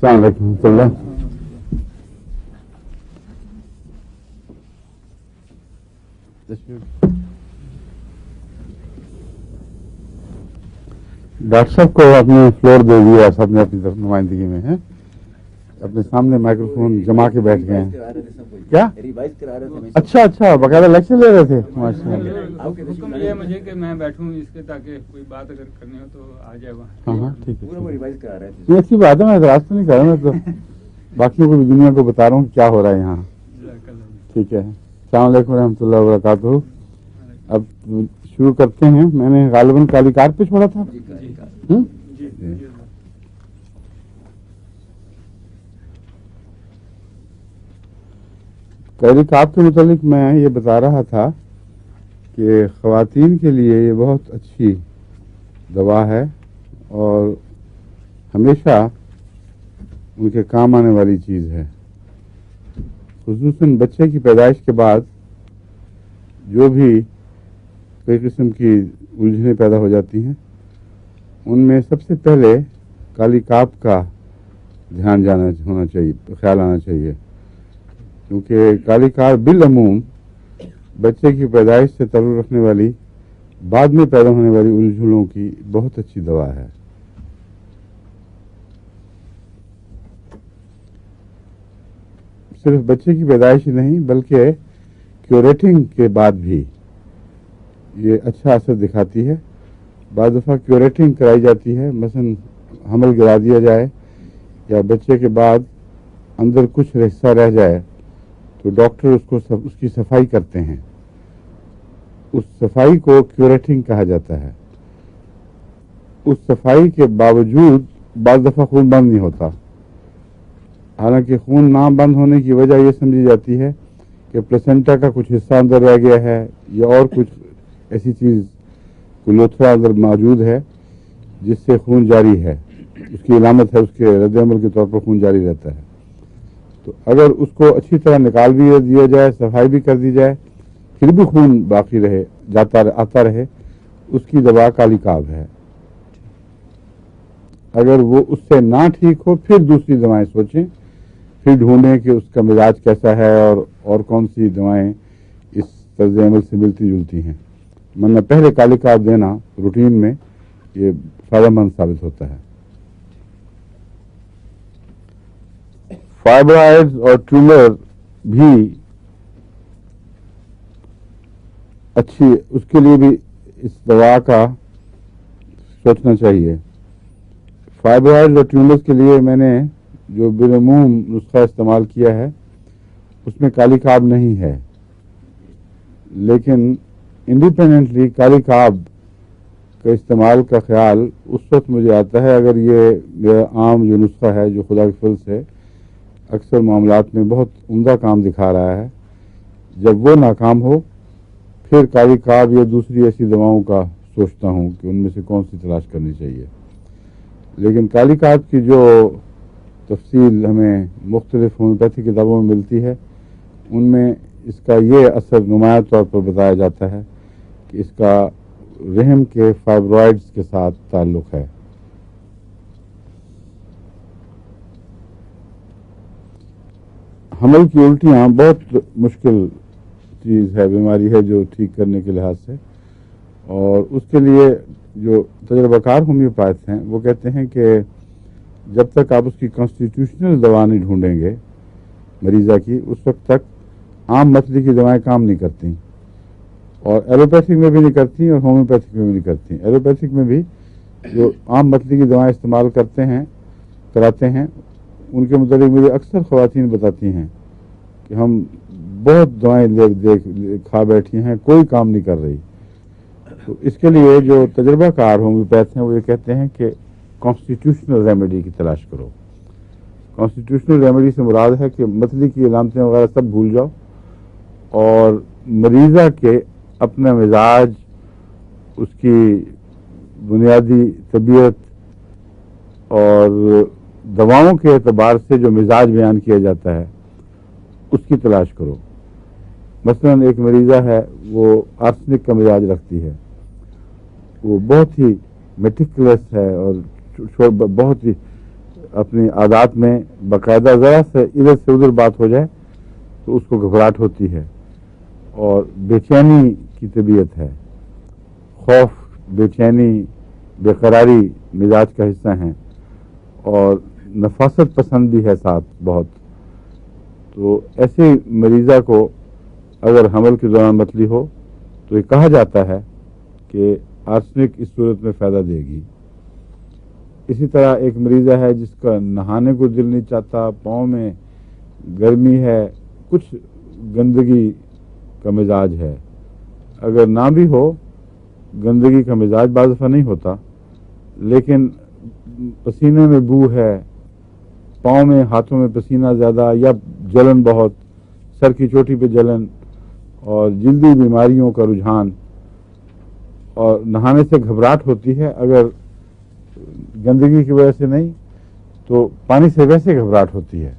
السلام علیکم ورحمۃ اللہ. ڈاکٹر صاحب کو اپنے فلور دے دیا سب نے اپنی طرف نمائندگی میں ہے. اپنے سامنے مائکروفون جما کے بیٹھ گئے ہیں. کیا اچھا اچھا باقاعدہ لیکچر لے رہے تھے. ماشاء اللہ. حکم یہ مجھے کہ میں بیٹھوں اس کے تاکہ کوئی بات اگر کرنی ہو تو آ جائے وہاں. ہاں ٹھیک ہے. یہ اچھی بات ہے. میں اعتراض تو نہیں کر رہا. میں تو باقیوں کو بھی دنیا کو بتا رہا ہوں کیا ہو رہا ہے یہاں. ٹھیک ہے. السلام علیکم ورحمۃ اللہ وبرکاتہ. اب شروع کرتے ہیں. میں نے غالباً کالی کار پہ چھوڑا تھا. کالی کار کے متعلق میں یہ بتا رہا تھا کہ خواتین کے لیے یہ بہت اچھی دوا ہے اور ہمیشہ ان کے کام آنے والی چیز ہے. خصوصاً بچے کی پیدائش کے بعد جو بھی کئی قسم کی الجھنیں پیدا ہو جاتی ہیں ان میں سب سے پہلے کالی کاپ کا دھیان ہونا چاہیے, خیال آنا چاہیے, کیونکہ کالی کاپ بالعموم بچے کی پیدائش سے تعلق رکھنے والی بعد میں پیدا ہونے والی الجھنوں کی بہت اچھی دوا ہے. صرف بچے کی پیدائش ہی نہیں بلکہ کیوریٹنگ کے بعد بھی یہ اچھا اثر دکھاتی ہے. بعض دفعہ کیوریٹنگ کرائی جاتی ہے, مثلا حمل گرا دیا جائے یا بچے کے بعد اندر کچھ حصہ رہ جائے تو ڈاکٹر اس کی صفائی کرتے ہیں. اس صفائی کو کیوریٹنگ کہا جاتا ہے. اس صفائی کے باوجود بعض دفعہ خون بند نہیں ہوتا. حالانکہ خون نہ بند ہونے کی وجہ یہ سمجھی جاتی ہے کہ پلسنٹا کا کچھ حصہ اندر رہ گیا ہے یا اور کچھ ایسی چیز لوتھڑا اندر موجود ہے جس سے خون جاری ہے. اس کی علامت ہے, اس کے رد عمل کے طور پر خون جاری رہتا ہے. تو اگر اس کو اچھی طرح نکال بھی دیا جائے, صفائی بھی کر دی جائے, پھر بھی خون باقی رہے, آتا رہے, اس کی دوا کالی کاپ ہے. اگر وہ اس سے نہ ٹھیک ہو پھر دوسری دوائیں سوچیں, پھر ڈھونڈیں کہ اس کا مزاج کیسا ہے اور کون سی دوائیں اس طرز عمل سے ملتی جلتی ہیں. ورنہ پہلے کالی کاپ دینا روٹین میں یہ فائدہ مند ثابت ہوتا ہے. فائبرائڈز اور ٹیومر بھی اچھی, اس کے لیے بھی اس دوا کا سوچنا چاہیے. فائبرائڈز اور ٹیومرز کے لیے میں نے جو بالعموم نسخہ استعمال کیا ہے اس میں کالی کاپ نہیں ہے, لیکن انڈیپینڈنٹلی کالی کاپ کا استعمال کا خیال اس وقت مجھے آتا ہے اگر یہ میرا عام جو نسخہ ہے جو خدا کے فضل سے اکثر معاملات میں بہت عمدہ کام دکھا رہا ہے, جب وہ ناکام ہو پھر کالی کاپ یا دوسری ایسی دواؤں کا سوچتا ہوں کہ ان میں سے کون سی تلاش کرنی چاہیے. لیکن کالی کاپ کی جو تفصیل ہمیں مختلف ہومیوپیتھی کتابوں میں ملتی ہے ان میں اس کا یہ اثر نمایاں طور پر بتایا جاتا ہے کہ اس کا رحم کے فائبرائڈز کے ساتھ تعلق ہے. حمل کی الٹیاں بہت مشکل چیز ہے, بیماری ہے جو ٹھیک کرنے کے لحاظ سے, اور اس کے لیے جو تجربہ کار ہومیوپیتھ ہیں وہ کہتے ہیں کہ جب تک آپ اس کی کانسٹیٹیوشنل دوا نہیں ڈھونڈیں گے مریضہ کی, اس وقت تک عام متلی کی دوائیں کام نہیں کرتی, اور ایلوپیتھک میں بھی نہیں کرتی اور ہومیوپیتھک میں بھی نہیں کرتی. ایلوپیتھک میں بھی جو عام متلی کی دوائیں استعمال کراتے ہیں ان کے متعلق مجھے اکثر خواتین بتاتی ہیں کہ ہم بہت دوائیں کھا بیٹھی ہیں, کوئی کام نہیں کر رہی. تو اس کے لیے جو تجربہ کار ہومیوپیتھ ہیں وہ یہ کہتے ہیں کہ کانسٹیٹیوشنل ریمیڈی کی تلاش کرو. کانسٹیٹیوشنل ریمیڈی سے مراد ہے کہ متلی کی علامتیں وغیرہ سب بھول جاؤ اور مریضہ کے اپنا مزاج, اس کی بنیادی طبیعت اور دواؤں کے اعتبار سے جو مزاج بیان کیا جاتا ہے اس کی تلاش کرو. مثلا ایک مریضہ ہے وہ آرسنک کا مزاج رکھتی ہے, وہ بہت ہی میٹیکولس ہے اور بہت ہی اپنی عادات میں باقاعدہ ذرا سے ادھر سے ادھر بات ہو جائے تو اس کو گھبراہٹ ہوتی ہے اور بے چینی کی طبیعت ہے. خوف، بے چینی، بے قراری مزاج کا حصہ ہیں اور نفاست پسند بھی ہے ساتھ بہت. تو ایسے مریضہ کو اگر حمل کے دوران متلی ہو تو یہ کہا جاتا ہے کہ آرسنک اس صورت میں فائدہ دے گی. اسی طرح ایک مریضہ ہے جس کا نہانے کو دل نہیں چاہتا، پاؤں میں گرمی ہے، کچھ گندگی کا مزاج ہے. اگر نہ بھی ہو گندگی کا مزاج بعض دفعہ نہیں ہوتا، لیکن پسینے میں بو ہے، پاؤں میں ہاتھوں میں پسینہ زیادہ یا جلن بہت، سر کی چوٹی پہ جلن اور جلدی بیماریوں کا رجحان اور نہانے سے گھبراہٹ ہوتی ہے. اگر گندگی کی وجہ سے نہیں تو پانی سے ویسے گھبراہٹ ہوتی ہے،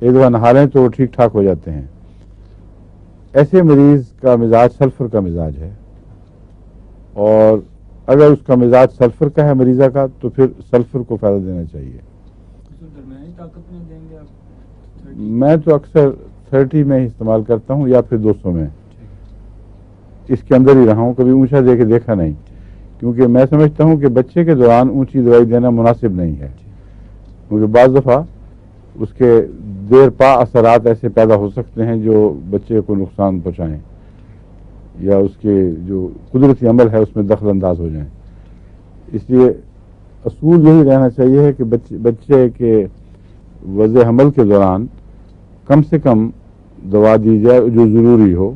ایک دفعہ نہا لیں تو وہ ٹھیک ٹھاک ہو جاتے ہیں. ایسے مریض کا مزاج سلفر کا مزاج ہے اور اگر اس کا مزاج سلفر کا ہے مریضہ کا تو پھر سلفر کو فائدہ دینا چاہیے. درمیانی طاقت میں دیں گے آپ؟ میں تو اکثر 30 میں ہی استعمال کرتا ہوں یا پھر 200 میں. اس کے اندر ہی رہا ہوں، کبھی اونچا دے کے دیکھا نہیں، کیونکہ میں سمجھتا ہوں کہ بچے کے دوران اونچی دوائی دینا مناسب نہیں ہے، کیونکہ بعض دفعہ اس کے دیر پا اثرات ایسے پیدا ہو سکتے ہیں جو بچے کو نقصان پہنچائیں یا اس کے جو قدرتی عمل ہے اس میں دخل انداز ہو جائیں. اس لیے اصول یہی رہنا چاہیے ہے کہ بچے کے وضع حمل کے دوران کم سے کم دوا دی جائے جو ضروری ہو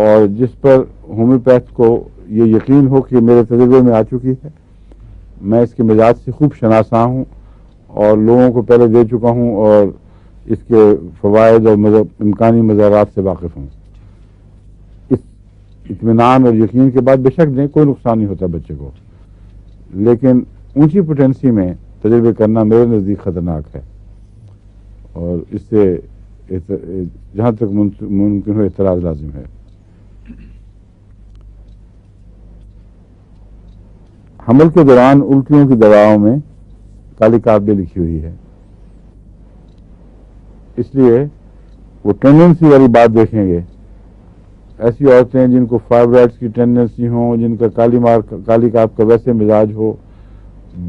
اور جس پر ہومیوپیتھ کو یہ یقین ہو کہ میرے تجربے میں آ چکی ہے، میں اس کے مزاج سے خوب شناسا ہوں اور لوگوں کو پہلے دے چکا ہوں اور اس کے فوائد اور امکانی مضرات سے واقف ہوں. اس اطمینان اور یقین کے بعد بے شک دیں، کوئی نقصان نہیں ہوتا بچے کو، لیکن اونچی پوٹینسی میں تجربے کرنا میرے نزدیک خطرناک ہے اور اس سے جہاں تک ممکن ہو اعتراض لازم ہے. حمل کے دوران الٹیوں کی دواؤں میں کالی کاپ بھی لکھی ہوئی ہے، اس لیے وہ ٹینڈنسی والی بات دیکھیں گے. ایسی عورتیں جن کو فائبرائڈس کی ٹینڈنسی ہوں، جن کا کالی کاپ کا ویسے مزاج ہو،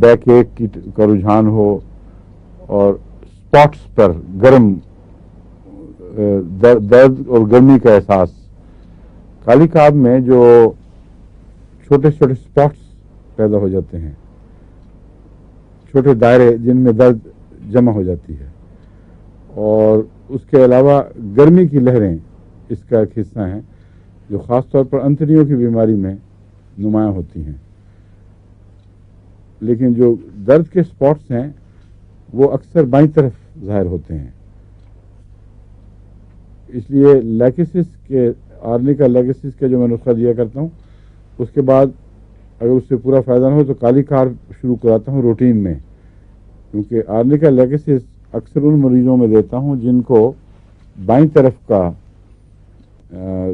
بیک ایک کا رجحان ہو اور اسپاٹس پر گرم درد اور گرمی کا احساس. کالی کاپ میں جو چھوٹے چھوٹے اسپاٹس پیدا ہو جاتے ہیں، چھوٹے دائرے جن میں درد جمع ہو جاتی ہے، اور اس کے علاوہ گرمی کی لہریں اس کا ایک حصہ ہیں جو خاص طور پر انتڑیوں کی بیماری میں نمایاں ہوتی ہیں. لیکن جو درد کے اسپاٹس ہیں وہ اکثر بائیں طرف ظاہر ہوتے ہیں. اس لیے لیکسس کے آرنیکا لیکسس کا جو میں نسخہ دیا کرتا ہوں، اس کے بعد اگر اس سے پورا فائدہ نہ ہو تو کالی کار شروع کراتا ہوں روٹین میں، کیونکہ آرنیکا لیکسس اکثر ان مریضوں میں دیتا ہوں جن کو بائیں طرف کا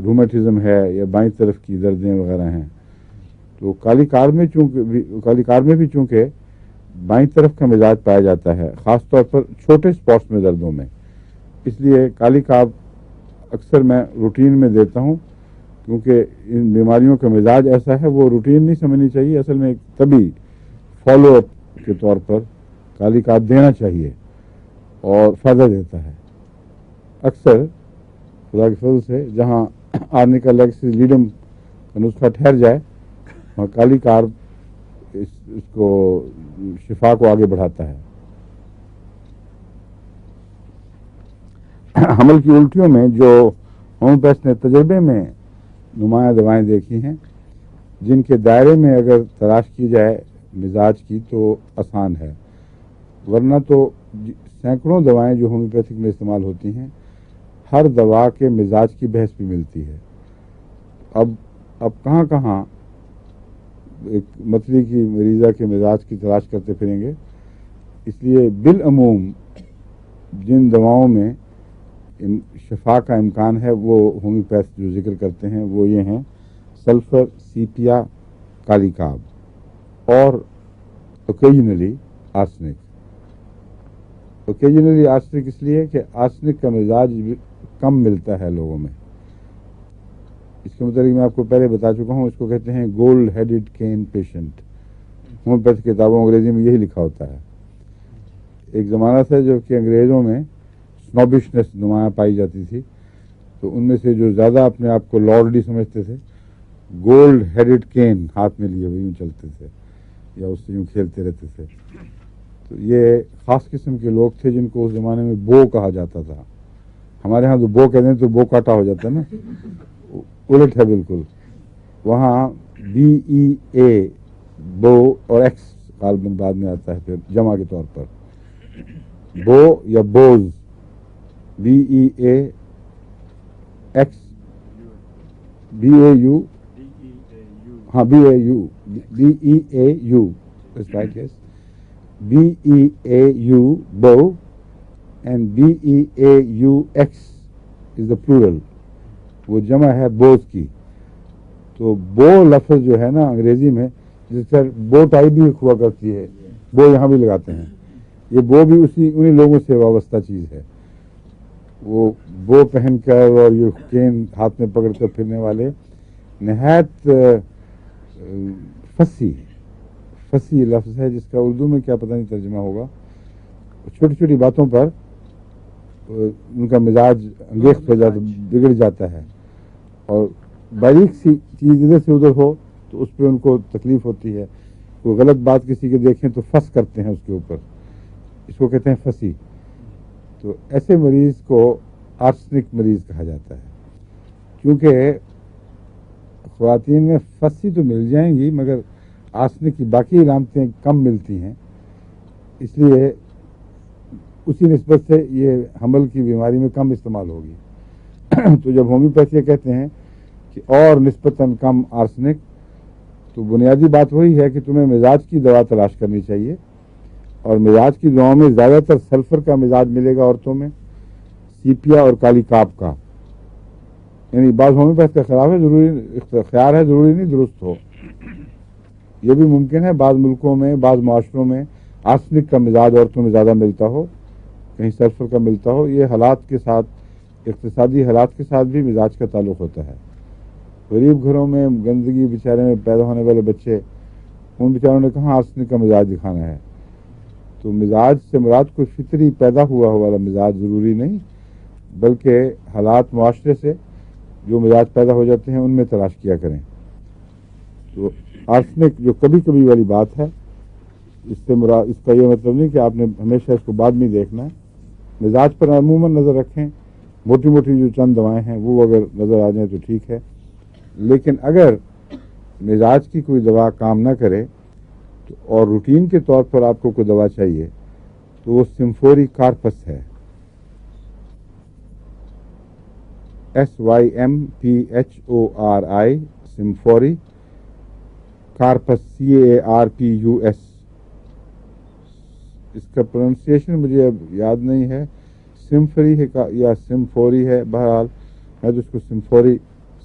رومیٹزم ہے یا بائیں طرف کی دردیں وغیرہ ہیں. تو کالی کار میں بھی چونکہ بائیں طرف کا مزاج پایا جاتا ہے، خاص طور پر چھوٹے اسپاٹس میں دردوں میں، اس لیے کالی کاب اکثر میں روٹین میں دیتا ہوں، کیونکہ ان بیماریوں کا مزاج ایسا ہے وہ روٹین نہیں سمجھنی چاہیے، اصل میں طبی فالو اپ کے طور پر کالی کاب دینا چاہیے اور فائدہ دیتا ہے. اکثر خدا کے فضل سے جہاں آرنیکا لیکسس لیڈم کا نسخہ ٹھہر جائے وہاں کالی کار اس کو شفا کو آگے بڑھاتا ہے. حمل کی الٹیوں میں جو ہومیوپیتھ نے تجربے میں نمایاں دوائیں دیکھی ہیں، جن کے دائرے میں اگر تلاش کی جائے مزاج کی تو آسان ہے، ورنہ تو سینکڑوں دوائیں جو ہومیوپیتھک میں استعمال ہوتی ہیں، ہر دوا کے مزاج کی بحث بھی ملتی ہے. اب کہاں کہاں ایک متلی کی مریضہ کے مزاج کی تلاش کرتے پھریں گے. اس لیے بالعموم جن دواؤں میں شفا کا امکان ہے وہ ہومیوپیتھ جو ذکر کرتے ہیں وہ یہ ہیں سلفر، سیپیا، کالی کاب اور اوکیجنلی آرسنک. اوکیجنلی آرسنک اس لیے کہ آرسنک کا مزاج کم ملتا ہے لوگوں میں. اس کے متعلق میں آپ کو پہلے بتا چکا ہوں. اس کو کہتے ہیں gold headed can patient. Homeopath کتابوں انگریزی میں یہی لکھا ہوتا ہے. ایک زمانہ تھا جو کہ انگریزوں میں سنوبشنس نمایاں پائی جاتی تھی, تو ان میں سے جو زیادہ اپنے آپ کو لارڈلی سمجھتے تھے, گولڈ ہیڈڈ کین ہاتھ میں لیے ہوئے یوں چلتے تھے یا اس سے یوں کھیلتے رہتے تھے. تو یہ خاص قسم کے لوگ تھے جن کو اس زمانے میں بو کہا جاتا تھا. ہمارے ہاں تو بو کہتے ہیں تو بو کاٹا ہو جاتا ہے نا, الٹ ہے بالکل. وہاں BEA بو اور ایکس غالباً بعد میں آتا ہے پھر جمع کے طور پر. بو یا بوز, BEA ایکس BAU, ہاں BAU, BEAU, that's right, yes. BEAU, bow, and BEAUX is the plural. وہ جمع ہے بوز کی. تو بو لفظ جو ہے نا انگریزی میں, جس طرح بو ٹائی بھی ہوا کرتی ہے, بو یہاں بھی لگاتے ہیں, یہ بو بھی انہی لوگوں سے وابستہ چیز ہے. وہ بو پہن کر اور یہ کین ہاتھ میں پکڑ کر پھرنے والے نہایت فصیح لفظ ہے, جس کا اردو میں کیا پتہ نہیں ترجمہ ہوگا. چھوٹی چھوٹی باتوں پر ان کا مزاج انگیخت ہو جاتا, بگڑ جاتا ہے, اور باریک سی چیز ادھر سے ادھر ہو تو اس پہ ان کو تکلیف ہوتی ہے. کوئی غلط بات کسی کے دیکھیں تو فس کرتے ہیں اس کے اوپر, اس کو کہتے ہیں فسی. تو ایسے مریض کو آرسنک مریض کہا جاتا ہے. کیونکہ خواتین میں فسی تو مل جائیں گی مگر آرسنک کی باقی علامتیں کم ملتی ہیں, اس لیے اسی نسبت سے یہ حمل کی بیماری میں کم استعمال ہوگی. تو جب ہومیوپیتھی کہتے ہیں کہ اور نسبتاً کم آرسنک, تو بنیادی بات وہی ہے کہ تمہیں مزاج کی دوا تلاش کرنی چاہیے, اور مزاج کی دواؤں میں زیادہ تر سلفر کا مزاج ملے گا عورتوں میں, سیپیا اور کالی کاپ کا. یعنی بعض ہومیوپیتھ کا خلاف ہے, ضروری خیال ہے, ضروری نہیں درست ہو. یہ بھی ممکن ہے بعض ملکوں میں, بعض معاشروں میں آرسنک کا مزاج عورتوں میں زیادہ ملتا ہو, کہیں سلفر کا ملتا ہو. یہ حالات کے ساتھ, اقتصادی حالات کے ساتھ بھی مزاج کا تعلق ہوتا ہے. غریب گھروں میں گندگی بیچارے میں پیدا ہونے والے بچے, ان بیچاروں نے کہاں آرسنک کا مزاج دکھانا ہے. تو مزاج سے مراد کوئی فطری پیدا ہوا والا مزاج ضروری نہیں, بلکہ حالات معاشرے سے جو مزاج پیدا ہو جاتے ہیں ان میں تلاش کیا کریں. تو آرسنک جو کبھی کبھی والی بات ہے, اس سے مراد, اس کا یہ مطلب نہیں کہ آپ نے ہمیشہ اس کو بعد میں دیکھنا ہے. مزاج پر عموماً نظر رکھیں. موٹی موٹی جو چند دوائیں ہیں وہ اگر نظر آ جائیں تو ٹھیک ہے, لیکن اگر مزاج کی کوئی دوا کام نہ کرے تو اور روٹین کے طور پر آپ کو کوئی دوا چاہیے تو وہ سمفوری کارپس ہے, SYMPHORI, سمفوری کارپس, CARPUS. اس کا پروننسیشن مجھے اب یاد نہیں ہے, سمفری ہے یا سمفوری ہے, بہرحال میں تو اس کو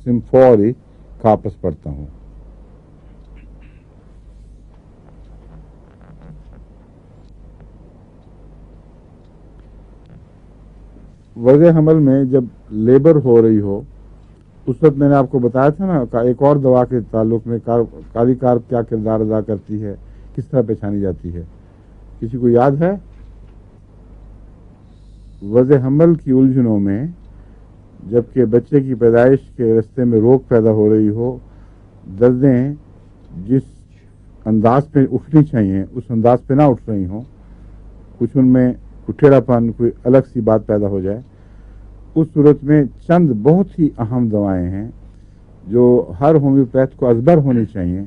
سمفوری کارپس پڑھتا ہوں. وضع حمل میں جب لیبر ہو رہی ہو, اس وقت میں نے آپ کو بتایا تھا نا ایک اور دوا کے تعلق میں, کالی کارپ کیا کردار ادا کرتی ہے, کس طرح پہچانی جاتی ہے, کسی کو یاد ہے؟ وضع حمل کی الجھنوں میں جبکہ بچے کی پیدائش کے رستے میں روک پیدا ہو رہی ہو, دردیں جس انداز پہ اٹھنی چاہیے اس انداز پہ نہ اٹھ رہی ہوں, کچھ ان میں ٹیڑھا پن, کوئی الگ سی بات پیدا ہو جائے, اس صورت میں چند بہت ہی اہم دوائیں ہیں جو ہر ہومیوپیتھ کو ازبر ہونی چاہیے,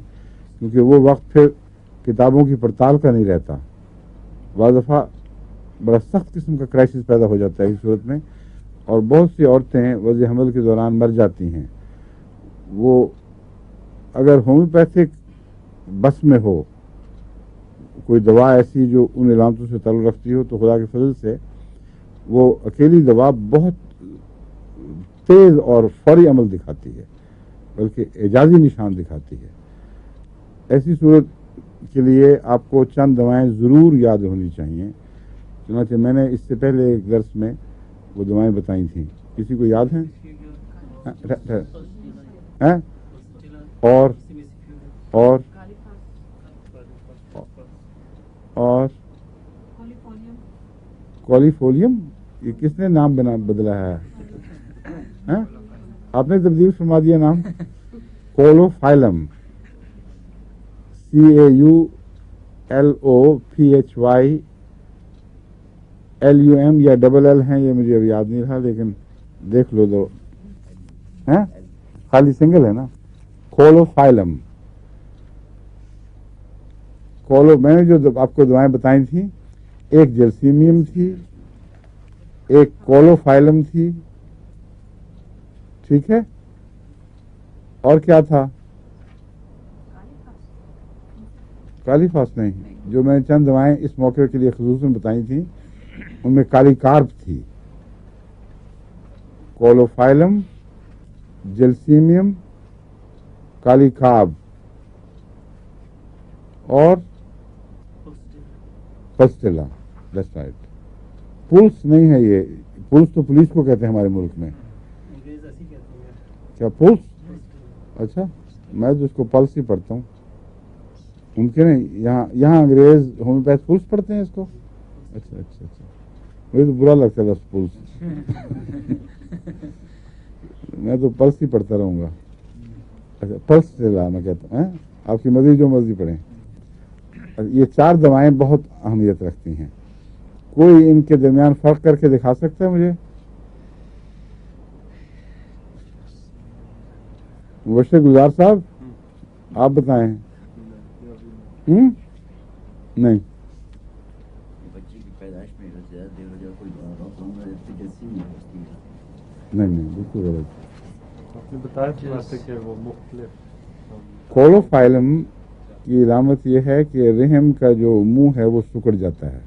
کیونکہ وہ وقت پھر کتابوں کی پڑتال کا نہیں رہتا. بعض دفعہ بڑا سخت قسم کا کرائسس پیدا ہو جاتا ہے اس صورت میں, اور بہت سی عورتیں وضع حمل کے دوران مر جاتی ہیں. وہ اگر ہومیوپیتھک بس میں ہو کوئی دوا ایسی جو ان علامتوں سے تعلق رکھتی ہو, تو خدا کے فضل سے وہ اکیلی دوا بہت تیز اور فوری عمل دکھاتی ہے, بلکہ اعجازی نشان دکھاتی ہے. ایسی صورت کے لیے آپ کو چند دوائیں ضرور یاد ہونی چاہیے, چنانچہ میں نے اس سے پہلے ایک درس میں وہ دعائیں بتائی تھیں. کسی کو یاد ہیں؟ اور کولیفولیم، یہ کس نے نام بدلا ہے؟ آپ نے تبدیل فرما دیا نام. کولوفائلم، CAULOPHYLUM یا ڈبل ایل ہیں، یہ مجھے اب یاد نہیں رہا، لیکن دیکھ لو دو. خالی سنگل ہے نا. کولوفائلم. میں نے جو آپ کو دعائیں بتائی تھیں، ایک جرسیمیم تھی، ایک کولوفائلم تھی، ٹھیک ہے، اور کیا تھا؟ کالیفاس نہیں. جو میں نے چند دعائیں اس موقع کے لیے خصوصاً بتائی تھیں ان میں کالی کارپ تھی. کولوفائلم، جلسیمیم، کالی کارپ اور پسٹیلا. That's right. پولس نہیں ہے یہ. پولس تو پولیس کو کہتے ہیں ہمارے ملک میں. کیا پولس؟ اچھا، میں تو اس کو پلس ہی پڑھتا ہوں. ممکن ہے یہاں انگریز ہومیوپیتھ پولس پڑھتے ہیں اس کو. اچھا اچھا اچھا، مجھے تو برا لگتا ہے پولس. میں تو پلس ہی پڑھتا رہوں گا. اچھا، پلسٹیلا میں کہتا ہوں. آپ کی مرضی، جو مرضی پڑھیں. یہ 4 دوائیں بہت اہمیت رکھتی ہیں. کوئی ان کے درمیان فرق کر کے دکھا سکتا ہے مجھے؟ مبشر گلزار صاحب، آپ بتائیں. نہیں، بچے کی پیدائش میں زیادہ دیر ہو جائے کوئی نہیں، بالکل غلط. آپ نے بتایا تھا کہ وہ مختلف. کولوفائلم کی علامت یہ ہے کہ رحم کا جو منہ ہے وہ سکڑ جاتا ہے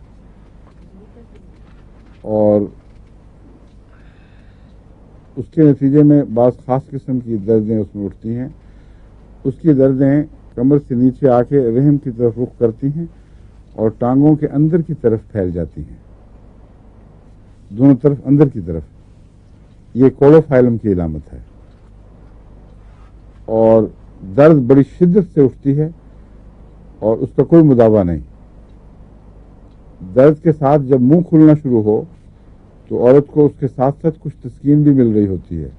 اور اس کے نتیجے میں بعض خاص قسم کی دردیں اس میں اٹھتی ہیں. اس کی دردیں کمر سے نیچے آ کے رحم کی طرف رخ کرتی ہیں اور ٹانگوں کے اندر کی طرف پھیل جاتی ہیں، دونوں طرف اندر کی طرف. یہ کولوفائلم کی علامت ہے. اور درد بڑی شدت سے اٹھتی ہے اور اس کا کوئی مداوع نہیں. درد کے ساتھ جب منہ کھلنا شروع ہو تو عورت کو اس کے ساتھ ساتھ کچھ تسکین بھی مل رہی ہوتی ہے،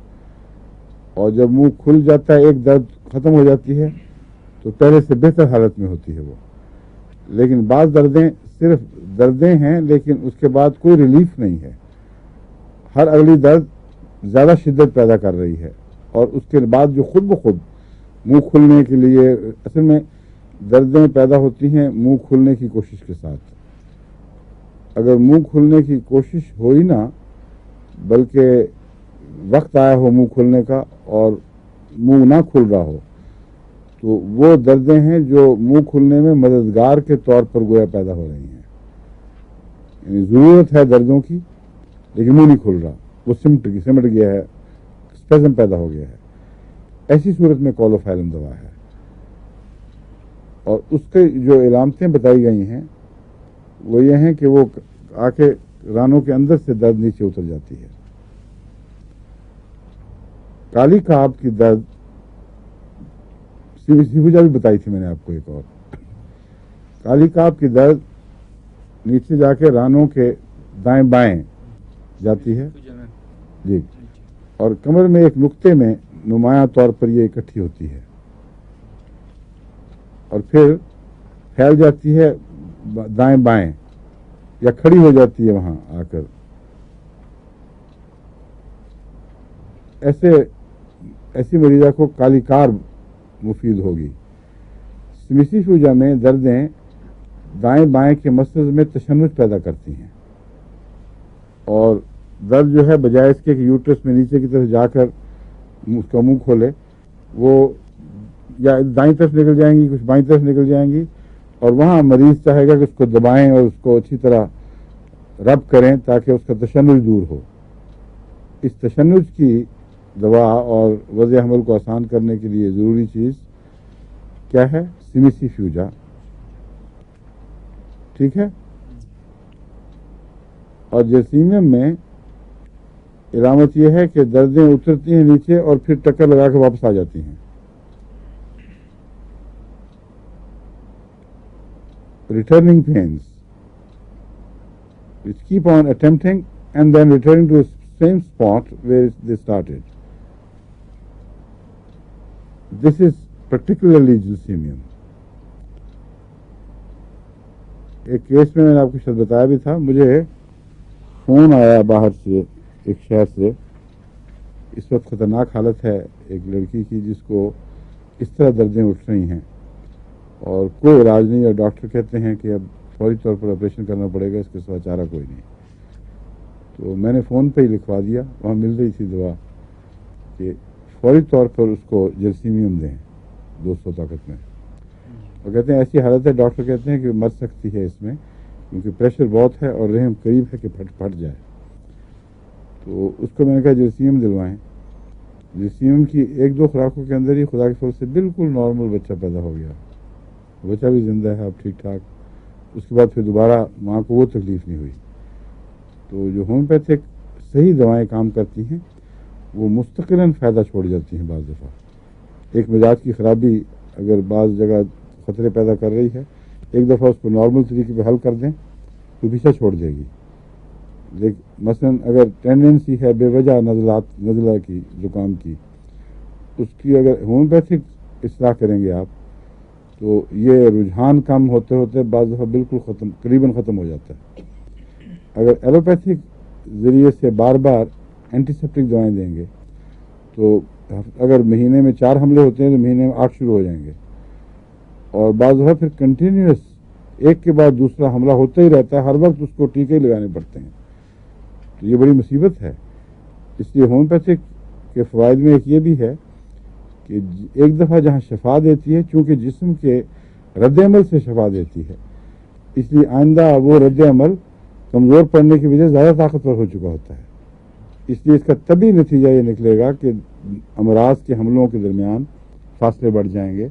اور جب منہ کھل جاتا ہے ایک درد ختم ہو جاتی ہے تو پہلے سے بہتر حالت میں ہوتی ہے وہ. لیکن بعض دردیں صرف دردیں ہیں، لیکن اس کے بعد کوئی ریلیف نہیں ہے. ہر اگلی درد زیادہ شدت پیدا کر رہی ہے، اور اس کے بعد جو خود بخود منہ کھلنے کے لیے، اصل میں دردیں پیدا ہوتی ہیں منہ کھلنے کی کوشش کے ساتھ. اگر منہ کھلنے کی کوشش ہوئی نہ، بلکہ وقت آیا ہو منہ کھلنے کا اور منہ نہ کھل رہا ہو، تو وہ دردیں ہیں جو منہ کھلنے میں مددگار کے طور پر گویا پیدا ہو رہی ہیں. یعنی ضرورت ہے دردوں کی لیکن منہ نہیں کھل رہا، وہ سمٹ گیا ہے، اسپیزم پیدا ہو گیا ہے. ایسی صورت میں کولوفائلم دوا ہے. اور اس کے جو علامتیں بتائی گئی ہیں وہ یہ ہیں کہ وہ آ کے رانوں کے اندر سے درد نیچے اتر جاتی ہے. کالی کاب کی درد سیفوجا بھی بتائی تھی میں نے آپ کو. ایک اور کالی کاب کی درد نیچے جا کے رانوں کے دائیں بائیں جاتی ہے جی، اور کمر میں ایک نقطے میں نمایاں طور پر یہ اکٹھی ہوتی ہے اور پھر پھیل جاتی ہے دائیں بائیں یا کھڑی ہو جاتی ہے وہاں آ کر. ایسی مریضہ کو کالی کار مفید ہوگی. سمیسیفیوجا میں دردیں دائیں بائیں کے مسلز میں تشنج پیدا کرتی ہیں، اور درد جو ہے بجائے اس کے کہ یوٹرس میں نیچے کی طرف جا کر اس کا منہ کھولے، وہ یا دائیں طرف نکل جائیں گی، کچھ بائیں طرف نکل جائیں گی، اور وہاں مریض چاہے گا کہ اس کو دبائیں اور اس کو اچھی طرح رب کریں تاکہ اس کا تشنج دور ہو. اس تشنج کی دوا اور وضع حمل کو آسان کرنے کے لیے ضروری چیز کیا ہے؟ سمیسیفیوجا. ٹھیک ہے. اور جرسیمیم میں علامت یہ ہے کہ دردیں اترتی ہیں نیچے اور پھر ٹکر لگا کے واپس آ جاتی ہیں. Returning pens which keep on attempting and then returning to the same spot where they started. This is particularly Gelsemium. ایک کیس میں نے آپ کو شاید بتایا بھی تھا, مجھے فون آیا باہر سے ایک شہر سے. اس وقت خطرناک حالت ہے ایک لڑکی کی جس کو اس طرح دردیں اٹھ رہی ہیں اور کوئی علاج نہیں, اور ڈاکٹر کہتے ہیں کہ اب فوری طور پر آپریشن کرنا پڑے گا, اس کے سوا چارہ کوئی نہیں. تو میں نے فون پہ ہی لکھوا دیا, وہاں مل رہی تھی دوا, کہ فوری طور پر اس کو جرسیمیم دیں 200 طاقت میں. اور کہتے ہیں ایسی حالت ہے, ڈاکٹر کہتے ہیں کہ مر سکتی ہے اس میں, کیونکہ پریشر بہت ہے اور رحم قریب ہے کہ پھٹ جائے. تو اس کو میں نے کہا جرسیمیم دلوائیں. جرسیمیم کی 1-2 خوراکوں کے اندر ہی خدا کے فضل سے بالکل نارمل بچہ پیدا ہو گیا. بچہ بھی زندہ ہے اب ٹھیک ٹھاک. اس کے بعد پھر دوبارہ ماں کو وہ تکلیف نہیں ہوئی. تو جو ہومیوپیتھک صحیح دوائیں کام کرتی ہیں وہ مستقلاً فائدہ چھوڑ جاتی ہیں. بعض دفعہ ایک مزاج کی خرابی اگر بعض جگہ خطرے پیدا کر رہی ہے, ایک دفعہ اس کو نارمل طریقے پہ حل کر دیں تو پیچھا چھوڑ دے گی. لیکن مثلاً اگر ٹینڈنسی ہے بے وجہ نزلہ کی, زکام کی, اس کی اگر ہومیوپیتھک اصلاح کریں گے آپ تو یہ رجحان کم ہوتے ہوتے بعض دفعہ بالکل قریباً ختم ہو جاتا ہے. اگر ایلوپیتھک ذریعے سے بار بار اینٹی سیپٹک دوائیں دیں گے تو اگر مہینے میں 4 حملے ہوتے ہیں تو مہینے میں 8 شروع ہو جائیں گے, اور بعض دفعہ پھر کنٹینیوس ایک کے بعد دوسرا حملہ ہوتا ہی رہتا ہے, ہر وقت اس کو ٹیکے لگانے پڑتے ہیں. تو یہ بڑی مصیبت ہے. اس لیے ہومیوپیتھک کے فوائد میں ایک یہ بھی ہے کہ ایک دفعہ جہاں شفا دیتی ہے, چونکہ جسم کے رد عمل سے شفا دیتی ہے, اس لیے آئندہ وہ رد عمل کمزور پڑنے کی وجہ زیادہ طاقتور ہو چکا ہوتا ہے. اس لیے اس کا طبی نتیجہ یہ نکلے گا کہ امراض کے حملوں کے درمیان فاصلے بڑھ جائیں گے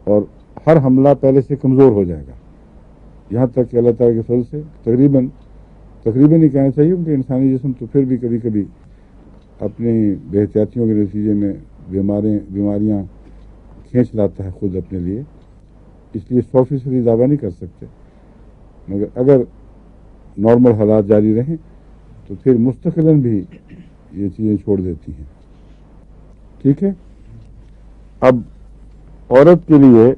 اور ہر حملہ پہلے سے کمزور ہو جائے گا, یہاں تک کہ اللہ تعالیٰ کے فضل سے تقریباً ہی کہنا چاہیے, کیونکہ انسانی جسم تو پھر بھی کبھی کبھی اپنی بے احتیاطیوں کے نتیجے میں بیماریاں کھینچ لاتا ہے خود اپنے لیے. اس لیے 100% دعویٰ نہیں کر سکتے, مگر اگر نارمل حالات جاری رہیں تو پھر مستقلاً بھی یہ چیزیں چھوڑ دیتی ہیں. ٹھیک ہے. اب عورت کے لیے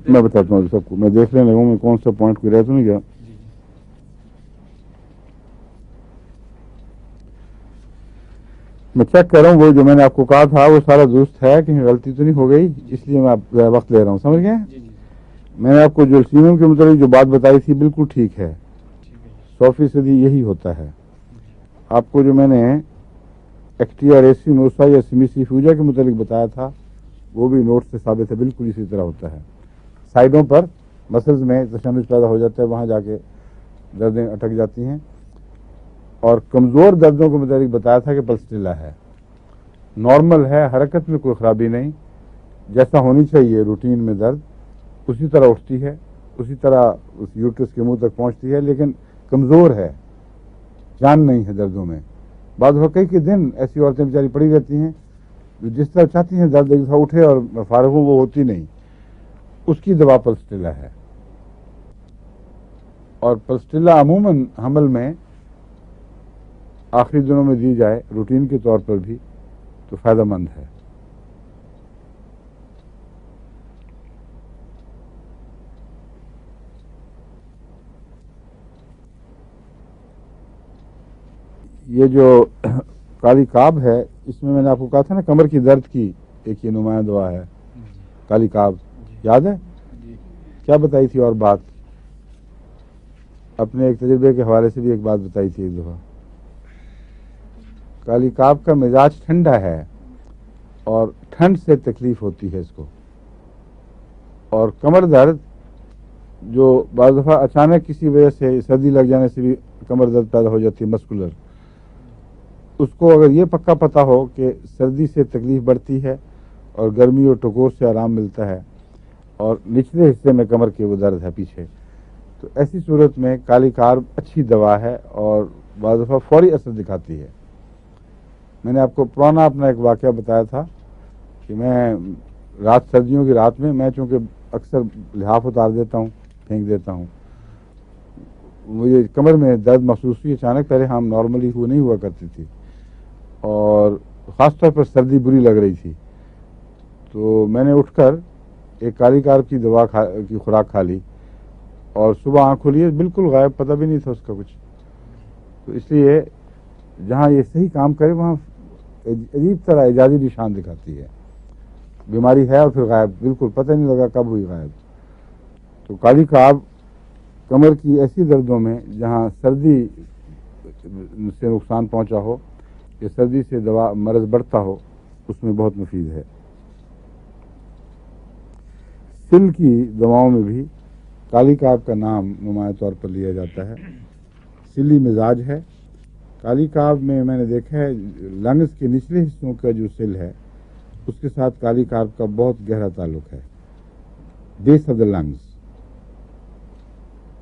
میں بتاتا ہوں سب کو, میں دیکھنے لگا ہوں میں کون سا پوائنٹ کوئی رہ تو نہیں گیا. میں چیک کر رہا ہوں وہ جو میں نے آپ کو کہا تھا وہ سارا درست ہے, کہیں غلطی تو نہیں ہو گئی, اس لیے میں آپ وقت لے رہا ہوں. سمجھ گئے؟ میں نے آپ کو جرسیمیم کے متعلق جو بات بتائی تھی بالکل ٹھیک ہے, 100% یہی ہوتا ہے. آپ کو جو میں نے ایکٹیا ریسی موسا یا سمیسی فیوجا کے متعلق بتایا تھا وہ بھی نوٹ سے ثابت ہے, بالکل اسی طرح ہوتا ہے. سائڈوں پر مسلز میں تشنج پیدا ہو جاتا ہے, وہاں جا کے دردیں اٹک جاتی ہیں. اور کمزور دردوں کے متعلق بتایا تھا کہ پلسٹیلا ہے, نارمل ہے, حرکت میں کوئی خرابی نہیں, جیسا ہونی چاہیے روٹین میں درد اسی طرح اٹھتی ہے, اسی طرح اس یوٹرس کے منہ تک پہنچتی ہے, لیکن کمزور ہے, جان نہیں ہے دردوں میں. بعض کئی دن ایسی عورتیں بیچاری پڑی رہتی ہیں جو جس طرح چاہتی ہیں درد ایک دفعہ اٹھے اور فارغ ہوں, وہ ہوتی نہیں. اس کی دوا پلسٹیلا ہے. اور پلسٹیلا عموماً حمل میں آخری دنوں میں دی جائے روٹین کے طور پر بھی تو فائدہ مند ہے. یہ جو کالی کاب ہے اس میں نے آپ کو کہا تھا نا کمر کی درد کی ایک یہ نمایاں دوا ہے کالی کاب, یاد ہے؟ کیا بتائی تھی اور بات اپنے ایک تجربے کے حوالے سے بھی ایک بات بتائی تھی ایک دفعہ. کالی کاب کا مزاج ٹھنڈا ہے اور ٹھنڈ سے تکلیف ہوتی ہے اس کو, اور کمر درد جو بعض دفعہ اچانک کسی وجہ سے سردی لگ جانے سے بھی کمر درد پیدا ہو جاتی ہے مسکولر, اس کو اگر یہ پکا پتہ ہو کہ سردی سے تکلیف بڑھتی ہے اور گرمی اور ٹکور سے آرام ملتا ہے اور نچلے حصے میں کمر کے وہ درد ہے پیچھے. تو ایسی صورت میں کالی کارب اچھی دوا ہے اور بعض دفعہ فوری اثر دکھاتی ہے. میں نے آپ کو پرانا اپنا ایک واقعہ بتایا تھا کہ میں سردیوں کی رات میں چونکہ اکثر لحاف اتار دیتا ہوں, پھینک دیتا ہوں, مجھے کمر میں درد محسوس ہوئی اچانک. پہلے ہم نارملی نہیں ہوا کرتی تھی اور خاص طور پر سردی بری لگ رہی تھی. تو میں نے اٹھ کر ایک کالی کارب کی دوا کی خوراک کھا لی اور صبح آنکھ کھولی بالکل غائب, پتہ بھی نہیں تھا اس کا کچھ. تو اس لیے جہاں یہ صحیح کام کرے وہاں عجیب طرح اعجازی نشان دکھاتی ہے. بیماری ہے اور پھر غائب, بالکل پتہ نہیں لگا کب ہوئی غائب. تو کالی کارب کمر کی ایسی دردوں میں جہاں سردی سے نقصان پہنچا ہو یا سردی سے مرض بڑھتا ہو اس میں بہت مفید ہے. سل کی دواؤں میں بھی کالی کارب کا نام نمایاں طور پر لیا جاتا ہے. سلی مزاج ہے. کالی کارب میں نے دیکھا ہے لنگز کے نچلے حصوں کا جو سل ہے اس کے ساتھ کالی کارب کا بہت گہرا تعلق ہے, بیس آف دا لنگز.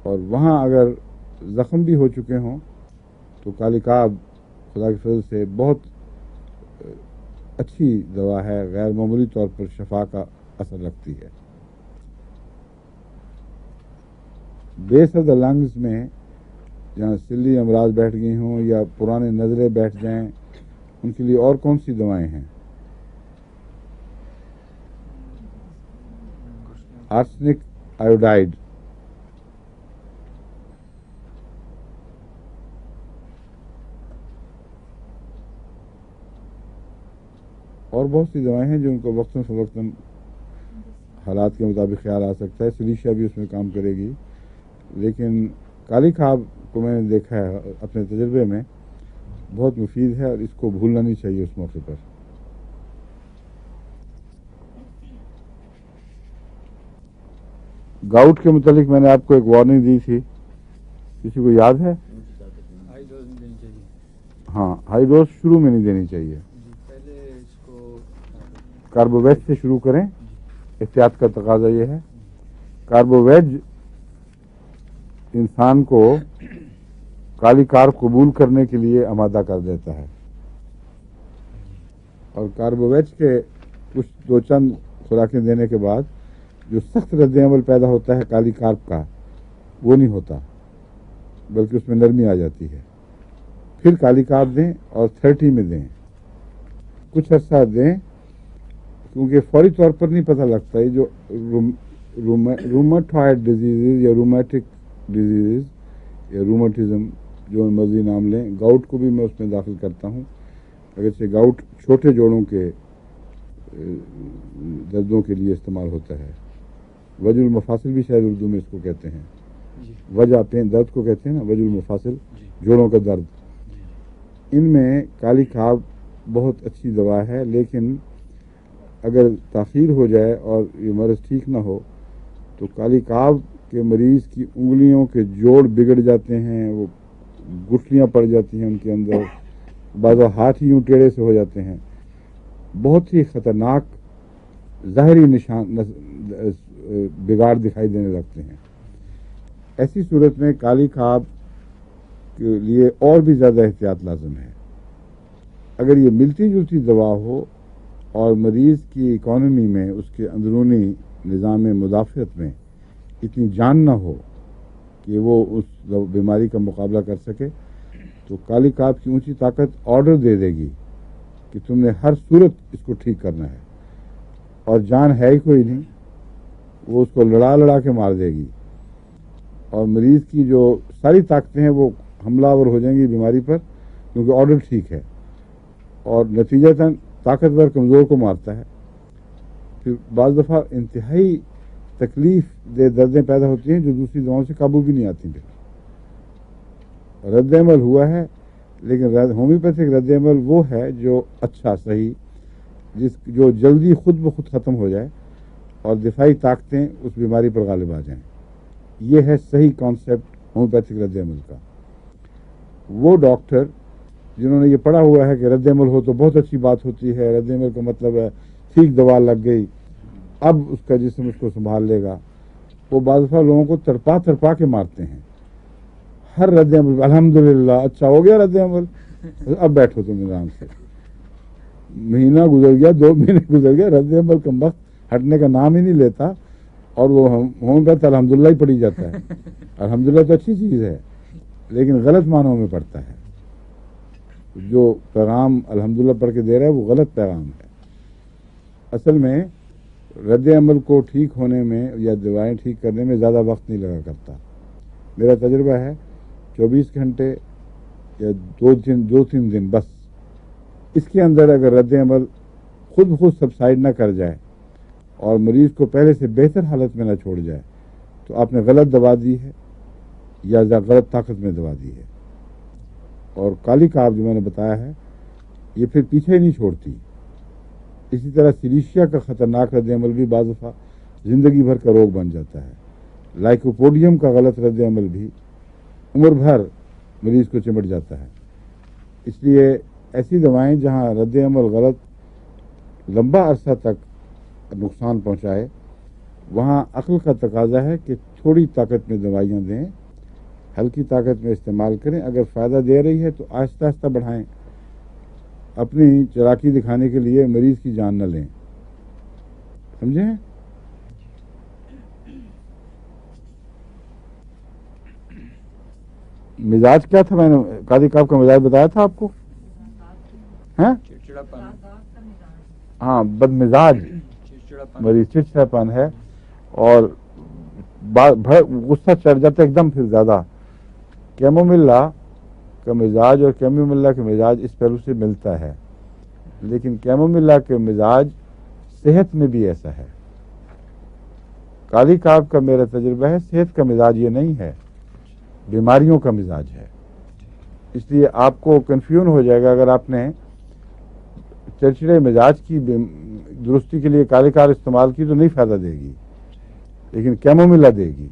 اور وہاں اگر زخم بھی ہو چکے ہوں تو کالی کارب خدا کے فضل سے بہت اچھی دوا ہے, غیر معمولی طور پر شفا کا اثر رکھتی ہے. بیس آف دا لنگز میں جہاں سلی امراض بیٹھ گئی ہوں یا پرانے نظریں بیٹھ جائیں ان کے لیے اور کون سی دوائیں ہیں؟ آرسنک آیوڈائڈ, اور بہت سی دوائیں ہیں جو ان کو وقتاً فوقتاً حالات کے مطابق خیال آ سکتا ہے. سلیشیا بھی اس میں کام کرے گی. لیکن کالی کارب کو میں نے دیکھا ہے اپنے تجربے میں بہت مفید ہے اور اس کو بھولنا نہیں چاہیے اس موقع پر. گاؤٹ کے متعلق میں نے آپ کو ایک وارننگ دی تھی, کسی کو یاد ہے؟ ہائی ڈوز نہیں دینی چاہیے. ہاں, ہائی ڈوز شروع میں نہیں دینی چاہیے. پہلے اس کو کاربوویج سے شروع کریں, احتیاط کا تقاضا یہ ہے. کاربوویج انسان کو کالی کارب قبول کرنے کے لیے آمادہ کر دیتا ہے اور کاربوویج کے کچھ دو چند خوراکیں دینے کے بعد جو سخت رد عمل پیدا ہوتا ہے کالی کارب کا وہ نہیں ہوتا, بلکہ اس میں نرمی آ جاتی ہے. پھر کالی کارب دیں اور 30 میں دیں, کچھ عرصہ دیں, کیونکہ فوری طور پر نہیں پتہ لگتا. یہ جو روماٹوائڈ ڈیزیز یا رومیٹک ڈیزیز یا روماٹزم جو مرضی نام لیں, گاؤٹ کو بھی میں اس میں داخل کرتا ہوں. اگرچہ گاؤٹ چھوٹے جوڑوں کے دردوں کے لیے استعمال ہوتا ہے. وجع المفاصل بھی شاید اردو میں اس کو کہتے ہیں. وجع پین درد کو کہتے ہیں نا, وجع المفاصل جوڑوں کا درد. ان میں کالی کارب بہت اچھی دوا ہے, لیکن اگر تاخیر ہو جائے اور یہ مرض ٹھیک نہ ہو تو کالی کارب کے مریض کی انگلیوں کے جوڑ بگڑ جاتے ہیں, وہ گٹھلیاں پڑ جاتی ہیں ان کے اندر, بعض ہاتھ ہی یوں ٹیڑھے سے ہو جاتے ہیں. بہت ہی خطرناک ظاہری نشان بگاڑ دکھائی دینے لگتے ہیں. ایسی صورت میں کالی کارب کے لیے اور بھی زیادہ احتیاط لازم ہے. اگر یہ ملتی جلتی دوا ہو اور مریض کی اکانومی میں, اس کے اندرونی نظام مدافعت میں اتنی جان نہ ہو کہ وہ اس بیماری کا مقابلہ کر سکے, تو کالی کارب کی اونچی طاقت آرڈر دے دے گی کہ تم نے ہر صورت اس کو ٹھیک کرنا ہے, اور جان ہے ہی کوئی نہیں, وہ اس کو لڑا کے مار دے گی, اور مریض کی جو ساری طاقتیں ہیں وہ حملہ آور ہو جائیں گی بیماری پر, کیونکہ آرڈر ٹھیک ہے, اور نتیجتاً طاقتور کمزور کو مارتا ہے. پھر بعض دفعہ انتہائی تکلیف دہ دردیں پیدا ہوتی ہیں جو دوسری دواؤں سے قابو بھی نہیں آتی. رد عمل ہوا ہے, لیکن ہومیوپیتھک رد عمل وہ ہے جو اچھا صحیح, جو جلدی خود بخود ختم ہو جائے اور دفاعی طاقتیں اس بیماری پر غالب آ جائیں. یہ ہے صحیح کانسیپٹ ہومیوپیتھک رد عمل کا. وہ ڈاکٹر جنہوں نے یہ پڑھا ہوا ہے کہ رد عمل ہو تو بہت اچھی بات ہوتی ہے, رد عمل کا مطلب ہے ٹھیک دوا لگ گئی, اب اس کا جسم اس کو سنبھال لے گا. وہ بعض دفعہ لوگوں کو تڑپا تڑپا کے مارتے ہیں. ہر رد عمل الحمدللہ اچھا ہو گیا رد عمل, اب بیٹھو تم آرام سے. مہینہ گزر گیا, 2 مہینے گزر گیا, رد عمل کا وقت ہٹنے کا نام ہی نہیں لیتا, اور وہ ہومیوپیتھ الحمدللہ ہی پڑھی جاتا ہے. الحمدللہ تو اچھی چیز ہے, لیکن غلط معنوں میں پڑتا ہے. جو پیغام الحمدللہ پڑھ کے دے رہا ہے وہ غلط پیغام ہے. اصل میں رد عمل کو ٹھیک ہونے میں یا دوائیں ٹھیک کرنے میں زیادہ وقت نہیں لگا کرتا. میرا تجربہ ہے 24 گھنٹے یا 2-3 دن بس, اس کے اندر اگر رد عمل خود بخود سبسائڈ نہ کر جائے اور مریض کو پہلے سے بہتر حالت میں نہ چھوڑ جائے تو آپ نے غلط دوا دی ہے یا غلط طاقت میں دوا دی ہے. اور کالی کاب جو میں نے بتایا ہے یہ پھر پیچھے ہی نہیں چھوڑتی. اسی طرح سلیشیا کا خطرناک رد عمل بھی بعض دفعہ زندگی بھر کا روگ بن جاتا ہے. لائکوپوڈیم کا غلط رد عمل بھی عمر بھر مریض کو چمٹ جاتا ہے. اس لیے ایسی دوائیں جہاں رد عمل غلط لمبا عرصہ تک نقصان پہنچائے وہاں عقل کا تقاضا ہے کہ تھوڑی طاقت میں دوائیاں دیں, ہلکی طاقت میں استعمال کریں. اگر فائدہ دے رہی ہے تو آہستہ آہستہ بڑھائیں. اپنی چلاکی دکھانے کے لیے مریض کی جان نہ لیں. سمجھیں؟ مزاج کیا تھا؟ میں نے قاضی کاب کا مزاج بتایا تھا آپ کو. ہاں چڑچڑاپن, ہاں, بد مزاج مریض, چڑچڑاپن ہے اور غصہ چڑھ جاتا ہے ایک دم. پھر زیادہ کیموملا کا مزاج اور کیموملا کے مزاج اس پہلو سے ملتا ہے, لیکن کیموملا کے مزاج صحت میں بھی ایسا ہے. کالی کاب کا میرا تجربہ ہے صحت کا مزاج یہ نہیں ہے, بیماریوں کا مزاج ہے. اس لیے آپ کو کنفیوژن ہو جائے گا اگر آپ نے چڑچڑے مزاج کی درستی کے لیے کالی کار استعمال کی تو نہیں فائدہ دے گی, لیکن کیموملا دے گی.